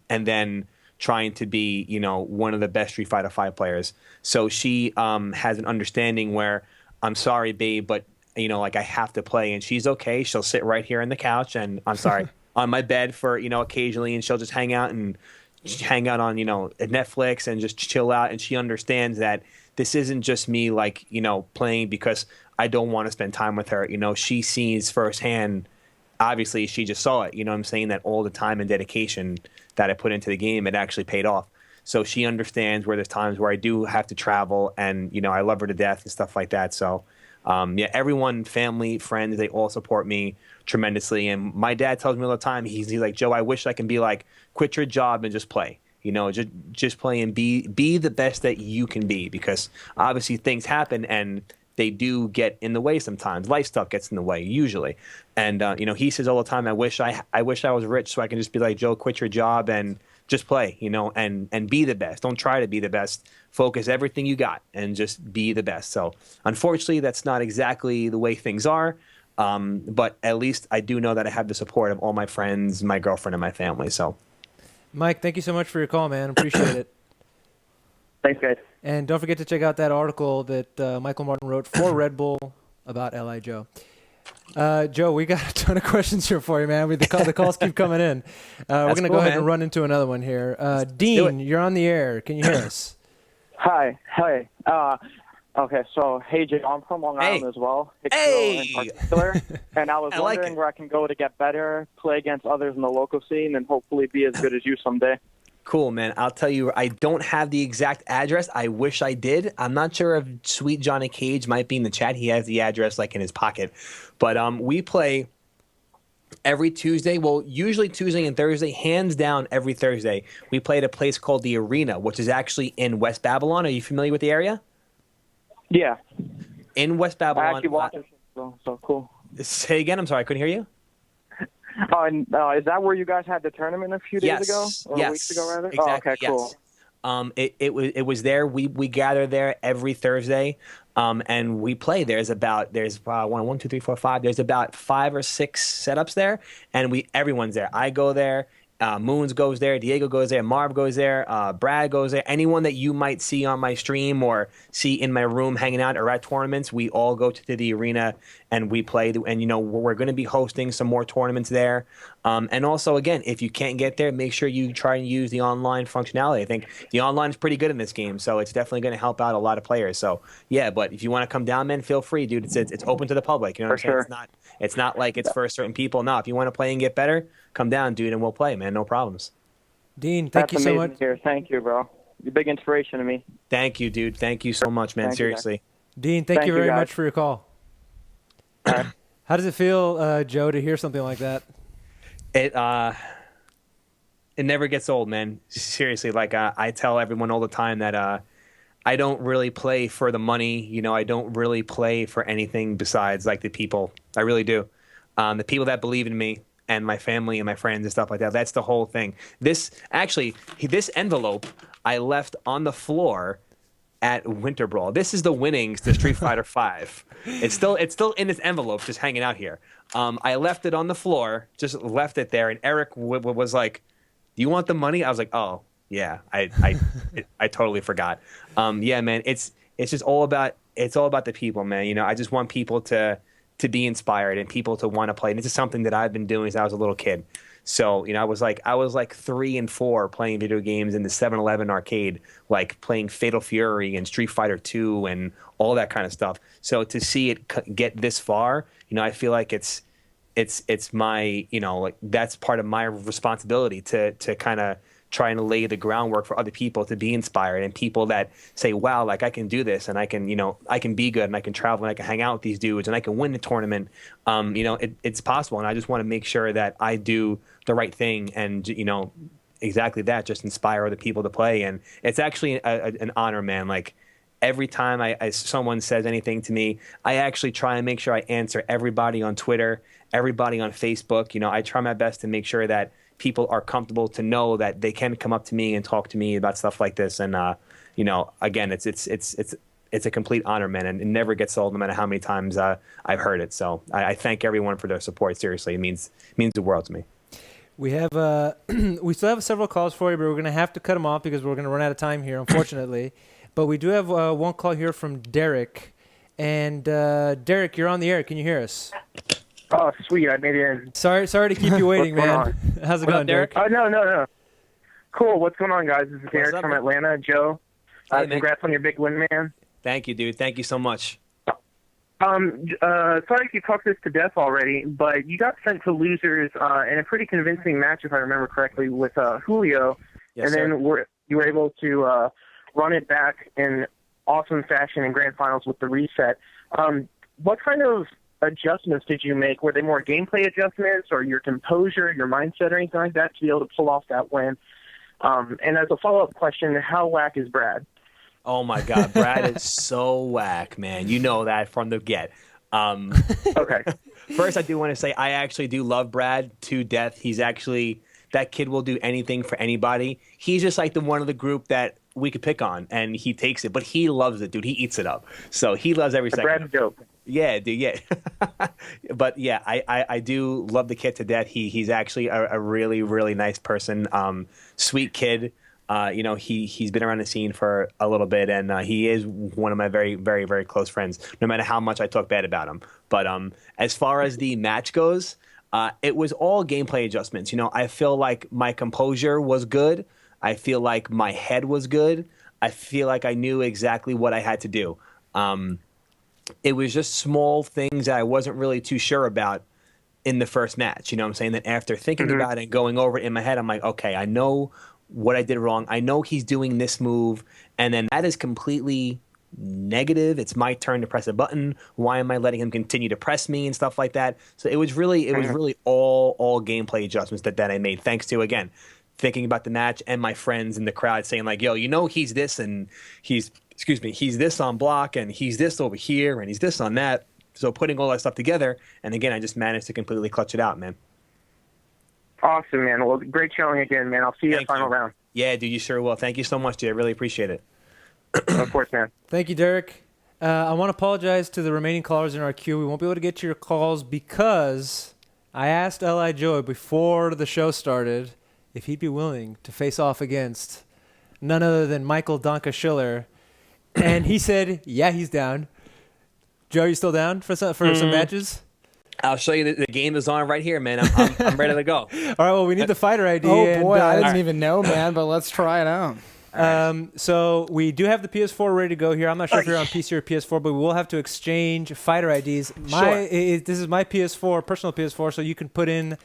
and then trying to be, one of the best Street Fighter V players. So she has an understanding where, I'm sorry, babe, but, I have to play, and she's okay. She'll sit right here on the couch, and I'm sorry, on my bed for, occasionally, and she'll just hang out on, Netflix and just chill out. And she understands that this isn't just me, playing because I don't want to spend time with her. She sees firsthand, obviously she just saw it. I'm saying that all the time and dedication that I put into the game, it actually paid off. So she understands where there's times where I do have to travel, and, I love her to death and stuff like that. So, everyone, family, friends, they all support me tremendously. And my dad tells me all the time, he's like, Joe, I wish I can be like, quit your job and just play, just play and be the best that you can be, because obviously things happen and they do get in the way sometimes. Life stuff gets in the way usually. And, he says all the time, I wish I was rich so I can just be like, Joe, quit your job and just play, and be the best. Don't try to be the best. Focus everything you got and just be the best. So unfortunately, that's not exactly the way things are. But at least I do know that I have the support of all my friends, my girlfriend, and my family. So, Mike, thank you so much for your call, man. Appreciate it. Thanks, guys. And don't forget to check out that article that Michael Martin wrote for Red Bull about LI Joe. Joe, we got a ton of questions here for you, man. The calls keep coming in. We're going to go ahead and run into another one here. Dean, you're on the air. Can you hear us? Hi. Okay, so hey, Jay, I'm from Long Island as well. In particular, and I was wondering where I can go to get better, play against others in the local scene, and hopefully be as good as you someday. Cool, man. I'll tell you, I don't have the exact address. I wish I did. I'm not sure if Sweet Johnny Cage might be in the chat. He has the address in his pocket. But we play every Tuesday. Well, usually Tuesday and Thursday. Hands down, every Thursday. We play at a place called the Arena, which is actually in West Babylon. Are you familiar with the area? Yeah. In West Babylon. I actually watched it, so cool. Say again. I'm sorry, I couldn't hear you. Is that where you guys had the tournament a few days ago? Or weeks ago, rather? Exactly. Okay, cool. It was there. We gather there every Thursday, and we play. There's 1, 2, 3, 4, 5. There's about 5 or 6 setups there, and everyone's there. I go there. Moons goes there, Diego goes there, Marv goes there, Brad goes there. Anyone that you might see on my stream or see in my room hanging out or at tournaments, we all go to the arena and we play. And, we're going to be hosting some more tournaments there. And also, again, if you can't get there, make sure you try and use the online functionality. I think the online is pretty good in this game, so it's definitely going to help out a lot of players. So, yeah, but if you want to come down, man, feel free, dude. It's open to the public. You know what I'm saying? It's not like it's for certain people. No, if you want to play and get better, come down, dude, and we'll play, man. No problems. Dean, thank you so much. Here. Thank you, bro. You're a big inspiration to me. Thank you, dude. Thank you so much, man. Thank you, Seriously. Dean, thank you very guys. much for your call. How does it feel, Joe, to hear something like that? It never gets old, man. Seriously, like I tell everyone all the time that I don't really play for the money. You know, I don't really play for anything besides like the people. I really do. The people that believe in me and my family and my friends and stuff like that. That's the whole thing. This envelope I left on the floor at Winter Brawl. This is the winnings to Street Fighter V. It's still in this envelope, just hanging out here. I left it on the floor, just left it there, and Eric was like, "Do you want the money?" I was like, "Oh yeah, I totally forgot." Yeah, man, it's just all about the people, man. You know, I just want people to be inspired and people to want to play. And this is something that I've been doing since I was a little kid. So, you know, I was like 3 and 4 playing video games in the 7-Eleven arcade, like playing Fatal Fury and Street Fighter 2 and all that kind of stuff. So to see it get this far, you know, I feel like it's my, you know, like that's part of my responsibility to kind of try and lay the groundwork for other people to be inspired, and people that say, wow, like I can do this and I can, you know, I can be good and I can travel and I can hang out with these dudes and I can win the tournament. You know, it's possible. And I just want to make sure that I do the right thing and, you know, exactly that, just inspire other people to play. And it's actually an honor, man. Like every time someone says anything to me, I actually try and make sure I answer everybody on Twitter, everybody on Facebook. You know, I try my best to make sure that people are comfortable to know that they can come up to me and talk to me about stuff like this. And, you know, again, it's a complete honor, man. And it never gets old no matter how many times I've heard it. So I thank everyone for their support. Seriously, it means the world to me. We have we still have several calls for you, but we're going to have to cut them off because we're going to run out of time here, unfortunately. But we do have one call here from Derek. And Derek, you're on the air. Can you hear us? Oh, sweet. I made it in. Sorry to keep you waiting, man. How's it going, Derek? No. Cool. What's going on, guys? This is Derek from Atlanta. Joe, Hey, congrats on your big win, man. Thank you, dude. Thank you so much. Sorry if you talked this to death already, but you got sent to losers in a pretty convincing match, if I remember correctly, with Julio. Yes, and then you were able to run it back in awesome fashion in grand finals with the reset. What kind of adjustments did you make? Were they more gameplay adjustments or your composure, your mindset, or anything like that to be able to pull off that win? And as a follow-up question, how whack is Brad? Oh my God, Brad is so whack, man. You know that from the get. Okay. First, I do want to say I actually do love Brad to death. He's actually, that kid will do anything for anybody. He's just like the one of the group that we could pick on, and he takes it, but he loves it, dude. He eats it up. So he loves every second. Brad's dope. Yeah, dude, yeah. But yeah, I do love the kid to death. He's actually a really, really nice person. Sweet kid. You know, he's been around the scene for a little bit, and he is one of my very, very, very close friends, no matter how much I talk bad about him. But as far as the match goes, it was all gameplay adjustments. You know, I feel like my composure was good. I feel like my head was good. I feel like I knew exactly what I had to do. It was just small things that I wasn't really too sure about in the first match. You know what I'm saying? That after thinking about it and going over it in my head, I'm like, okay, I know what I did wrong. I know he's doing this move, and then that is completely negative. It's my turn to press a button. Why am I letting him continue to press me and stuff like that? So it was really all gameplay adjustments that I made, thanks to, again, thinking about the match and my friends in the crowd saying like, yo, you know, he's this and he's this on block and he's this over here and he's this on that. So putting all that stuff together, and again, I just managed to completely clutch it out, man. Awesome, man. Well, great showing again, man. I'll see you at final round. Yeah, dude, you sure will. Thank you so much, dude. I really appreciate it. Of course, man. Thank you, Derek. I want to apologize to the remaining callers in our queue. We won't be able to get to your calls because I asked LI Joe before the show started if he'd be willing to face off against none other than Michael Donka Schiller. And he said, yeah, he's down. Joe, you still down for some matches? I'll show you. The game is on right here, man. I'm ready to go. All right, well, we need the fighter ID. Oh, boy, I didn't even know, man, but let's try it out. So we do have the PS4 ready to go here. I'm not sure if you're on PC or PS4, but we will have to exchange fighter IDs. This is my PS4, personal PS4, so you can put in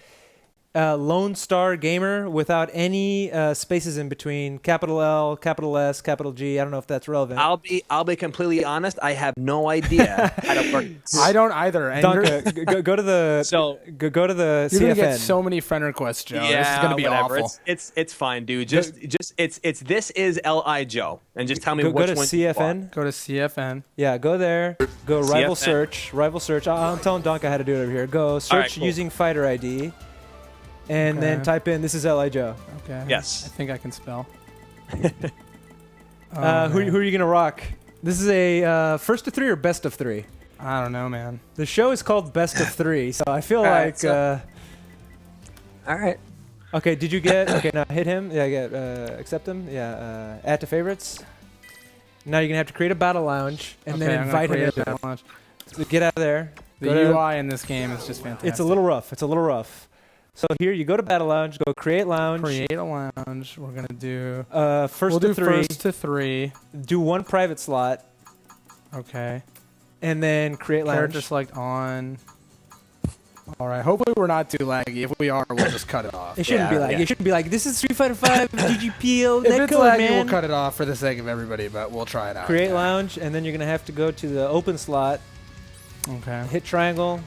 Lone Star Gamer without any spaces in between. Capital L, capital S, capital G. I don't know if that's relevant. I'll be completely honest. I have no idea how to work. I don't either. And Donka, go to the go to the you're CFN. gonna get so many friend requests, Joe. Yeah, this is gonna be whatever. awful. It's fine, dude. Just it's this is LI Joe, and just tell me go which to one. CFN. Go to CFN. Yeah, go there. Go rival CFN. search. Rival search. I'm telling Donka how to do it over here. Go search right, cool. using fighter ID. And then type in, this is LI Joe. Okay. Yes. I think I can spell. Who are you going to rock? This is a first of 3 or best of 3? I don't know, man. The show is called Best of 3, so I feel All like... right, All right. Okay, did you get... Okay, now hit him. Yeah, accept him. Yeah, add to favorites. Now you're going to have to create a battle lounge and then invite him in. So get out of there. The UI in this game is just fantastic. It's a little rough. It's a little rough. So here, you go to Battle Lounge, go Create Lounge. Create a lounge. We're going to do... First to 3. First to 3. Do 1 private slot. Okay. And then Create Lounge. Character select on. All right. Hopefully we're not too laggy. If we are, we'll just cut it off. It shouldn't be like. It shouldn't be like. This is Street Fighter 5 GGPO. If it's laggy, man. we'll cut it off for the sake of everybody, but we'll try it out. Create Lounge, and then you're gonna have to go to the open slot. Okay. Hit triangle,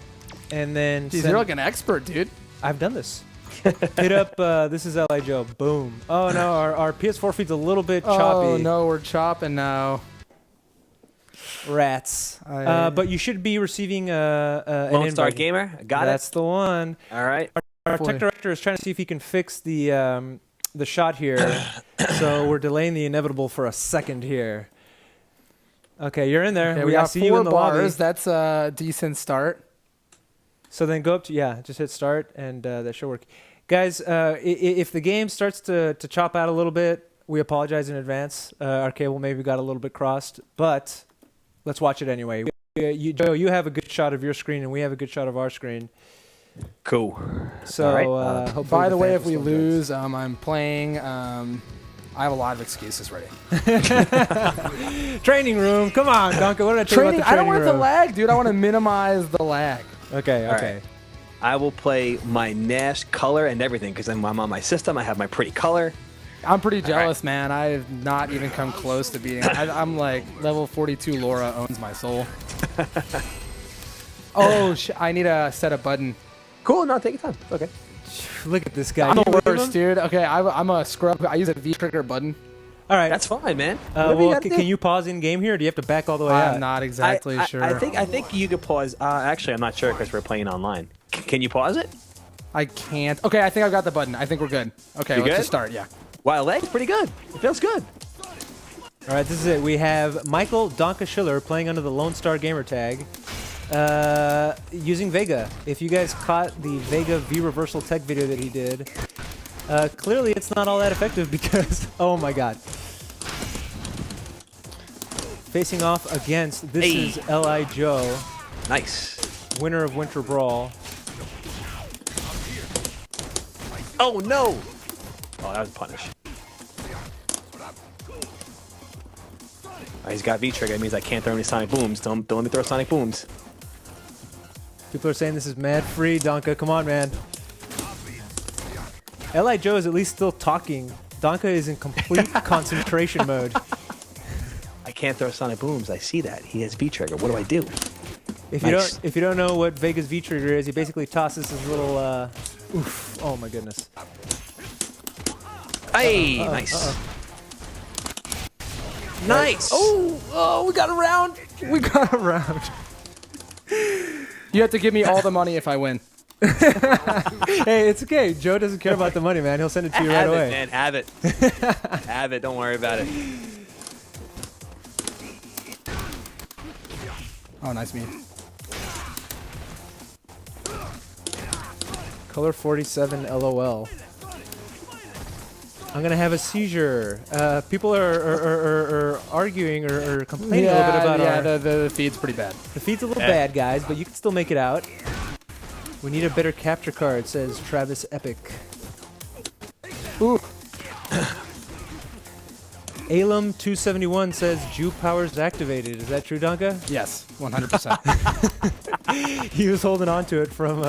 and then. Jeez, you're like an expert, dude. I've done this. Hit up. This is LI Joe. Boom. Oh no, our PS4 feed's a little bit choppy. Oh no, we're chopping now. Rats. But you should be receiving an Lone Star invite. Gamer. Got That's the one. All right. Our tech director is trying to see if he can fix the shot here. So we're delaying the inevitable for a second here. Okay, you're in there. Okay, we got see 4 you in the bars. lobby. That's a decent start. So then go up to, just hit start, and that should work. Guys, if the game starts to chop out a little bit, we apologize in advance. Our cable maybe got a little bit crossed, but let's watch it anyway. Joe, you have a good shot of your screen, and we have a good shot of our screen. Cool. So, right. By the way, if we lose, I'm playing. I have a lot of excuses ready. Training room. Come on, Donka. What did I tell you about the training I don't want room? it to lag, dude. I want to minimize the lag. Okay, All okay. right. I will play my Nash color and everything because I'm on my system. I have my pretty color. I'm pretty jealous, man. I have not even come close to beating. I'm like level 42. Laura owns my soul. Oh, I need to set a button. Cool. No, take your time. Okay. Look at this guy. I'm the worst, dude. Okay, I'm a scrub. I use a V-trigger button. All right. That's fine, man. Well, can you pause in game here, or do you have to back all the way out? I'm not exactly sure. I think you could pause. Actually, I'm not sure because we're playing online. Can you pause it? I can't. Okay, I think I've got the button. I think we're good. Okay, let's just start. Yeah. Wow, leg's pretty good. It feels good. All right, this is it. We have Michael Donka Schiller playing under the Lone Star Gamer tag, using Vega. If you guys caught the Vega V reversal tech video that he did, clearly it's not all that effective because, oh my god. Facing off against, this is LI Joe. Nice. Winner of Winter Brawl. Oh no! Oh, that was a punish. He's got V-trigger. That means I can't throw any sonic booms. Don't let me throw sonic booms. People are saying this is mad free, Donka. Come on, man. LI Joe is at least still talking. Donka is in complete concentration mode. I can't throw sonic booms. I see that. He has V-trigger. What do I do? If you don't know what Vega's V-trigger is, he basically tosses his little oof. Oh my goodness. Hey, nice. Nice. Oh, we got a round. We got a round. You have to give me all the money if I win. Hey, it's okay. Joe doesn't care about the money, man. He'll send it to you right away. Man, have it. Have it. Don't worry about it. Oh, nice meat. Color 47 LOL. I'm gonna have a seizure. People are arguing or complaining a little bit about the feed's pretty bad. The feed's a little bad, guys, but you can still make it out. We need a better capture card, says Travis Epic. Ooh. Alum271 says Jew powers activated. Is that true, Donka? Yes, 100%. He was holding on to it from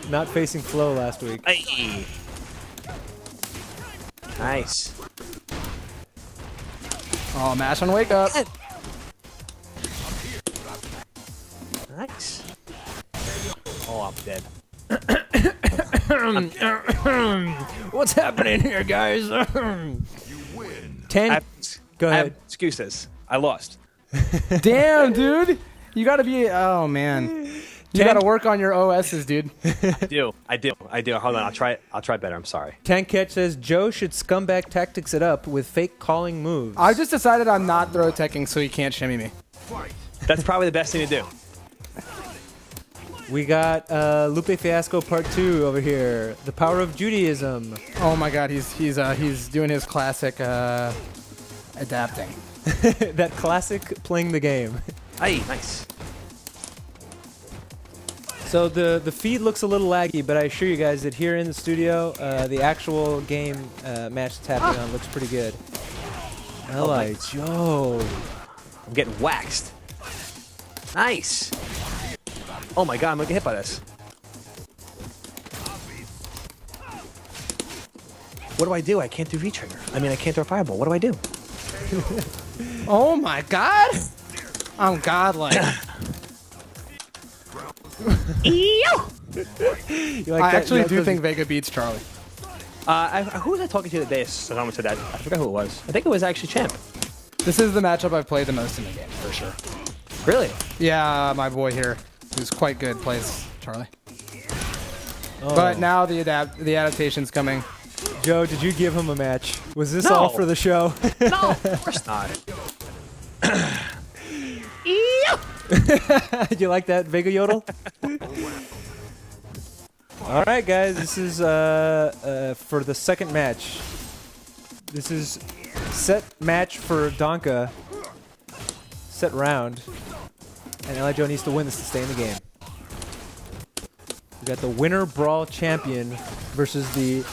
not facing Flo last week. Hey. Nice. Oh, mash on wake up. Nice. Oh, I'm dead. What's happening here, guys? 10. Go ahead. Excuses. I lost. Damn, dude. You got to be. Oh, man. You got to work on your OSs, dude. I do. Hold on. I'll try better. I'm sorry. Tank Catch says Joe should scumbag tactics it up with fake calling moves. I just decided I'm not throw teching, so he can't shimmy me. That's probably the best thing to do. We got Lupe Fiasco Part 2 over here. The Power of Judaism. Oh my God, he's doing his classic adapting. That classic playing the game. Hey, nice. So the feed looks a little laggy, but I assure you guys that here in the studio, the actual game match that's happening on looks pretty good. LI Joe. I'm getting waxed. Nice. Oh my God, I'm gonna get hit by this. What do I do? I can't do V-trigger. I mean, I can't throw a fireball. What do I do? Oh my God. I'm godlike. I actually do think Vega beats Charlie. Who was I talking to today? Someone said that. I forgot who it was. I think it was actually Champ. This is the matchup I've played the most in the game, for sure. Really? Yeah, my boy here, who's quite good, plays Charlie. Oh. But now the adaptation's coming. Joe, did you give him a match? Was this all for the show? No, of course not. You like that Vega yodel? All right, guys. This is for the second match. This is set match for Donka. Set round. And LI Joe needs to win this to stay in the game. We got the Winter Brawl champion versus the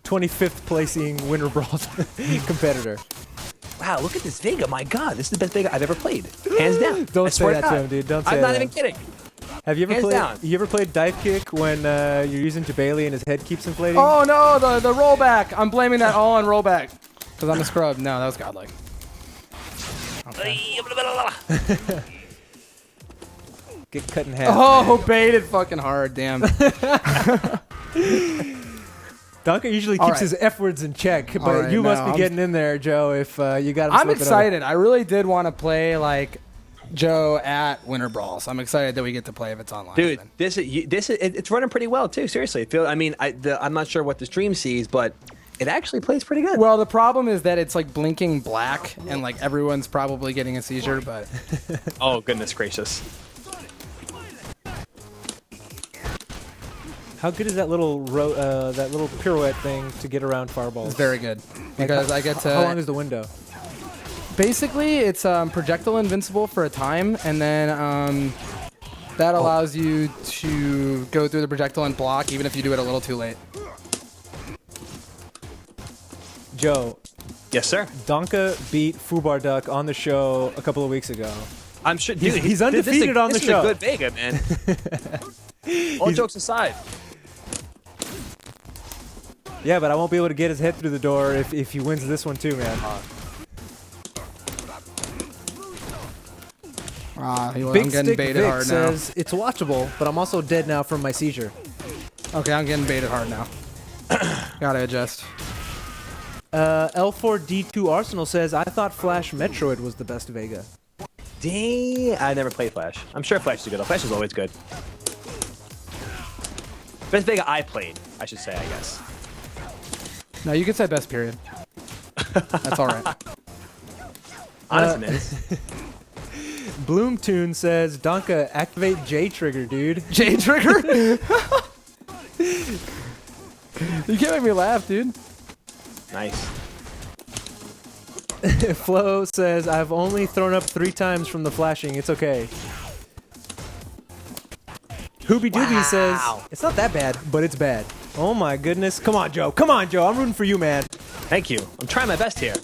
25th placing Winter Brawl competitor. Wow, look at this Vega. My God, this is the best Vega I've ever played. Hands down. Don't say that to him, dude. Don't say that. I'm not even kidding. Have you ever Hands played? down. You ever played dive kick when you're using Jabali and his head keeps inflating? Oh no, the rollback. I'm blaming that all on rollback because I'm a scrub. No, that was godlike. Okay. Get cut in half. Oh, baited fucking hard. Damn. Duncan usually keeps his F words in check, but you must be getting in there, Joe, if you got him. I'm excited. I really did want to play like Joe at Winter Brawl, so I'm excited that we get to play if it's online. Dude, it's running pretty well too. Seriously, I'm not sure what the stream sees, but it actually plays pretty good. Well, the problem is that it's like blinking black, and like everyone's probably getting a seizure. But oh goodness gracious! How good is that little pirouette thing to get around fireballs? It's very good because I get to. How long is the window? Basically, it's projectile invincible for a time, and then that allows you to go through the projectile and block, even if you do it a little too late. Joe. Yes, sir. Donka beat Fubar Duck on the show a couple of weeks ago. I'm sure. Dude, he's undefeated on the show. This is a good Vega, man. All jokes aside. Yeah, but I won't be able to get his head through the door if he wins this one too, man. I'm getting baited hard now. Says it's watchable, but I'm also dead now from my seizure. Okay, I'm getting baited hard now. Gotta adjust. L4D2 Arsenal says I thought Flash Metroid was the best Vega. Dang, I never played Flash. I'm sure Flash is good. Flash is always good. Best Vega I played, I should say, I guess. No, you can say best period. That's all right. Honestly, man. Bloomtoon says, Donka, activate J-Trigger, dude. J-Trigger? You can't make me laugh, dude. Nice. Flo says, I've only thrown up 3 times from the flashing. It's okay. Hoobie Doobie says, it's not that bad, but it's bad. Oh my goodness. Come on, Joe. Come on, Joe. I'm rooting for you, man. Thank you. I'm trying my best here.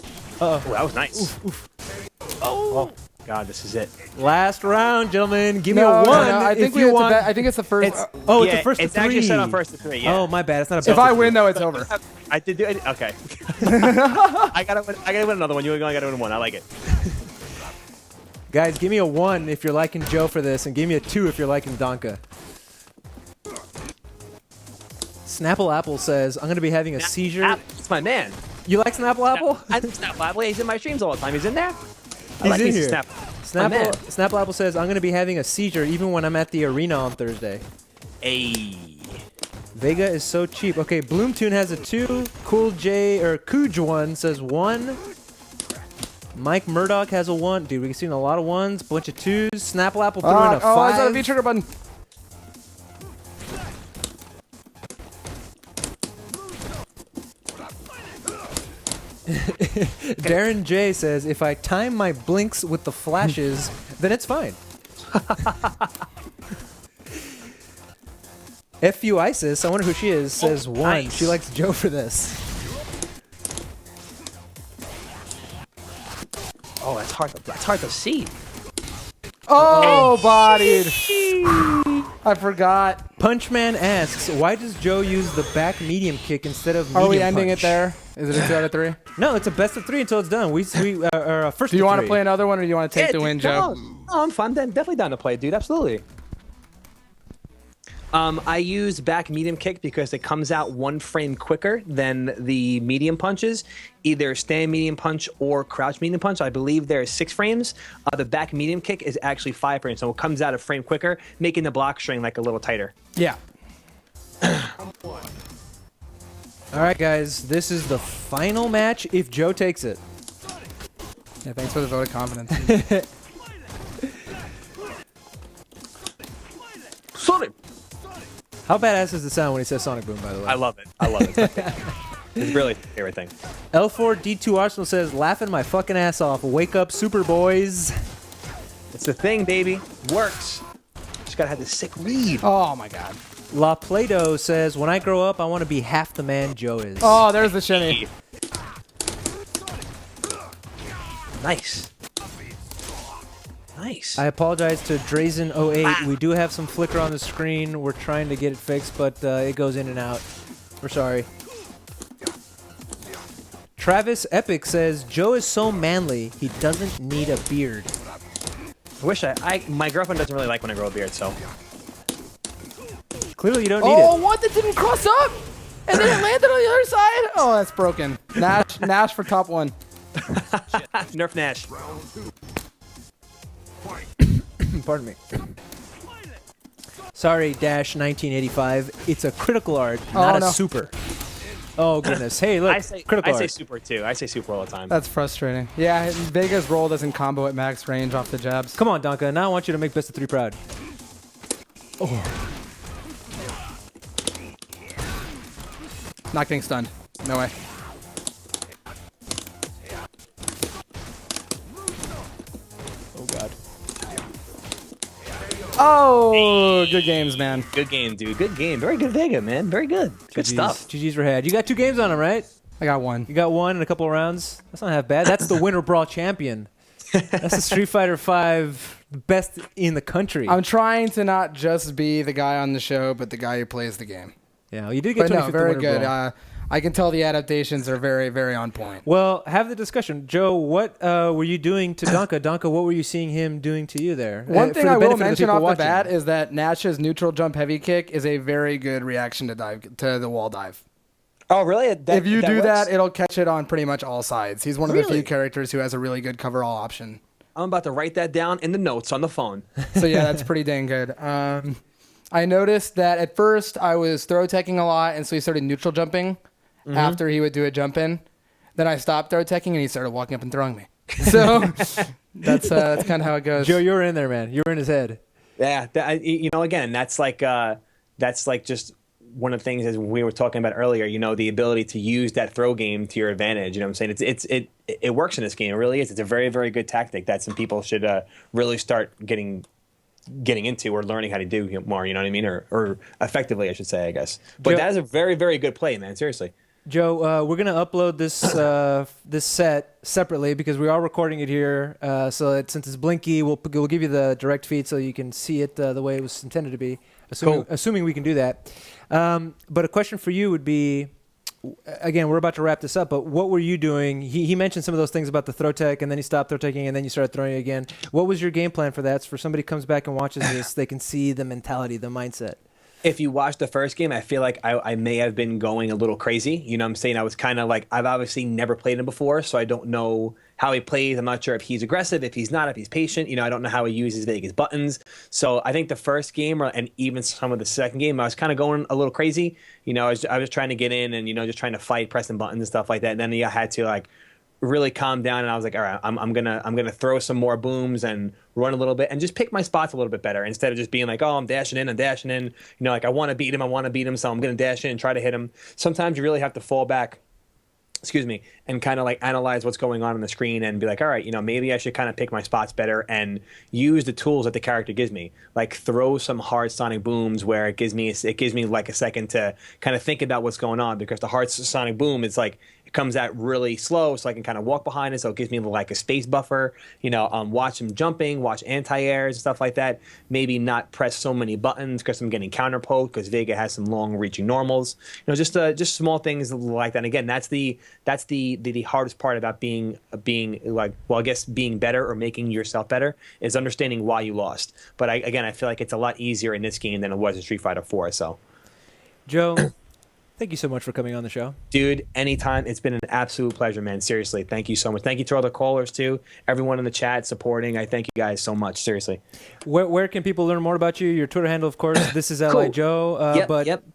Oh, that was nice. Oof, oof. Oh, God, this is it. Last round, gentlemen. Give me a 1. I think we want. I think it's the first. It's the first to 3. It's actually set on first to 3. Yeah. Oh, my bad. It's not a best If I win, though, it's over. I did do it. Okay. I gotta win another one. You only gotta win 1. I like it. Guys, give me a 1 if you're liking Joe for this, and give me a 2 if you're liking Donka. Snapple Apple says, I'm going to be having a seizure. It's my man. You like Snapple Apple? I like Snapple Apple. He's in my streams all the time. He's in there. He's in here. Snapple Apple says, I'm going to be having a seizure even when I'm at the arena on Thursday. Hey. Vega is so cheap. Okay, Bloomtoon has a 2. Cool J, or Cooj1 says 1. Mike Murdoch has a 1. Dude, we've seen a lot of 1s, bunch of 2s. Snapple Apple threw in a 5. Oh, is that a V trigger button? Darren J says, if I time my blinks with the flashes, then it's fine. FU Isis, I wonder who she is, says 1. Nice. She likes Joe for this. Oh, that's hard to see. Oh, bodied. I forgot. Punchman asks, why does Joe use the back medium kick instead of medium Are we ending punch? it there? Is it a 2 out of 3? No, it's a best of 3 until it's done. We first. Do you want to play another one, or do you want to take the win, Joe? No, I'm fine. Definitely down to play, dude. Absolutely. I use back medium kick because it comes out 1 frame quicker than the medium punches, either stand medium punch or crouch medium punch. I believe there are 6 frames. The back medium kick is actually 5 frames, so it comes out a frame quicker, making the block string like a little tighter. Yeah. All right, guys, this is the final match if Joe takes it. Yeah, thanks for the vote of confidence. Sonic! How badass does it sound when he says Sonic Boom, by the way? I love it. I love it. It's really my favorite thing. L4D2 Arsenal says, laughing my fucking ass off. Wake up, super boys. It's the thing, baby. Works. Just gotta have this sick read. Oh, my God. La Play-Doh says, when I grow up, I want to be half the man Joe is. Oh, there's the shimmy. Nice. Nice. I apologize to Drazen08. We do have some flicker on the screen. We're trying to get it fixed, but it goes in and out. We're sorry. Travis Epic says, Joe is so manly, he doesn't need a beard. I wish my girlfriend doesn't really like when I grow a beard, so. Clearly you don't need it. Oh, what? That didn't cross up? And then it landed on the other side? Oh, that's broken. Nash for top 1. Nerf Nash. Pardon me. Sorry, Dash 1985. It's a critical art, not a super. Oh, goodness. Hey, look, critical art. I say super, too. I say super all the time. That's frustrating. Yeah, Vega's roll doesn't combo at max range off the jabs. Come on, Donka. Now I want you to make best of 3 proud. Oh. Not getting stunned. No way. Oh, God. Oh, good games, man. Good game, dude. Good game. Very good Vega, man. Very good. Good stuff. GG's for head. You got 2 games on him, right? I got 1. You got 1 in a couple of rounds? That's not half bad. That's the Winter Brawl champion. That's the Street Fighter 5 best in the country. I'm trying to not just be the guy on the show, but the guy who plays the game. Yeah, well, you did get 25th very Winter good. Brawl. I can tell the adaptations are very, very on point. Well, have the discussion. Joe, what were you doing to Donka? Donka, what were you seeing him doing to you there? One thing I will mention off the bat is that Nash's neutral jump heavy kick is a very good reaction to the wall dive. Oh, really? If you do that, it'll catch it on pretty much all sides. He's one of the few characters who has a really good cover all option. I'm about to write that down in the notes on the phone. So yeah, that's pretty dang good. I noticed that at first I was throw teching a lot, and so he started neutral jumping after he would do a jump in. Then I stopped throw teching, and he started walking up and throwing me. So that's kind of how it goes. Joe, you're in there, man. You're in his head. Yeah, again, that's like just one of the things as we were talking about earlier. The ability to use that throw game to your advantage. You know what I'm saying? It works in this game. It really is. It's a very, very good tactic that some people should really start getting into or learning how to do more. You know what I mean? Or effectively, I should say, I guess. But Joe, that is a very, very good play, man. Seriously. Joe, we're gonna upload this set separately because we are recording it here. So since it's blinky, we'll give you the direct feed so you can see it the way it was intended to be. Assuming we can do that. But a question for you would be, again, we're about to wrap this up. But what were you doing? He mentioned some of those things about the throw tech, and then he stopped throw teching, and then you started throwing again. What was your game plan for that? So for somebody who comes back and watches this, they can see the mentality, the mindset. If you watch the first game, I feel like I may have been going a little crazy. You know what I'm saying? I was kind of like, I've obviously never played him before, so I don't know how he plays. I'm not sure if he's aggressive, if he's not, if he's patient. You know, I don't know how he uses Vegas buttons. So I think the first game, and even some of the second game, I was kind of going a little crazy. You know, I was trying to get in and, you know, just trying to fight, pressing buttons and stuff like that. And then I had to, like, really calm down, and I was like, all right, I'm gonna throw some more booms and run a little bit and just pick my spots a little bit better instead of just being like, oh, I'm dashing in. You know, like I want to beat him, so I'm gonna dash in and try to hit him. Sometimes you really have to fall back, and kind of like analyze what's going on the screen and be like, all right, you know, maybe I should kind of pick my spots better and use the tools that the character gives me, like throw some hard sonic booms where it gives me like a second to kind of think about what's going on, because the hard sonic boom is like, it comes out really slow, so I can kind of walk behind it, so it gives me like a space buffer, you know, watch him jumping, watch anti-airs and stuff like that, maybe not press so many buttons because I'm getting counter-poked because Vega has some long-reaching normals, you know, just small things like that. And again, that's the hardest part about being like, well, I guess being better or making yourself better is understanding why you lost. But I feel like it's a lot easier in this game than it was in Street Fighter 4. So, Joe, thank you so much for coming on the show. Dude, anytime. It's been an absolute pleasure, man. Seriously, thank you so much. Thank you to all the callers, too. Everyone in the chat supporting. I thank you guys so much. Seriously. Where can people learn more about you? Your Twitter handle, of course. This is LI Joe.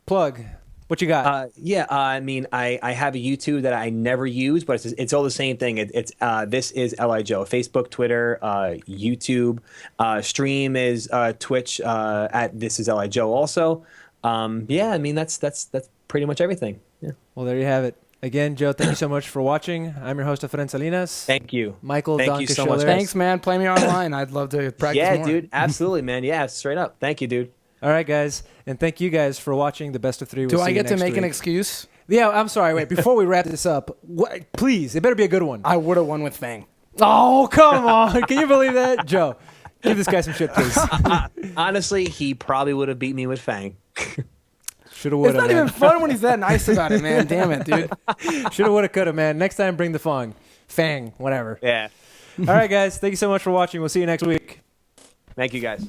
Plug. What you got? I mean, I have a YouTube that I never use, but it's all the same thing. It's This is LI Joe. Facebook, Twitter, YouTube. Stream is Twitch at This is LI Joe also. I mean, that's pretty much everything. Yeah. Well, there you have it. Again, Joe, thank you so much for watching. I'm your host, Efren Salinas. Thank you. Michael, thank you so much. Thanks, man. Play me online. I'd love to practice more. Yeah, dude. Absolutely, man. Yeah, straight up. Thank you, dude. All right, guys. And thank you guys for watching the Best of 3. Do I get to make an excuse? Yeah, I'm sorry. Wait, before we wrap this up, please, it better be a good one. I would have won with Fang. Oh, come on. Can you believe that? Joe, give this guy some shit, please. Honestly, he probably would have beat me with Fang. Shoulda, woulda. It's not even fun when he's that nice about it, man. Damn it, dude. Shoulda, woulda, coulda, man. Next time, bring the Fang, whatever. Yeah. All right, guys. Thank you so much for watching. We'll see you next week. Thank you, guys.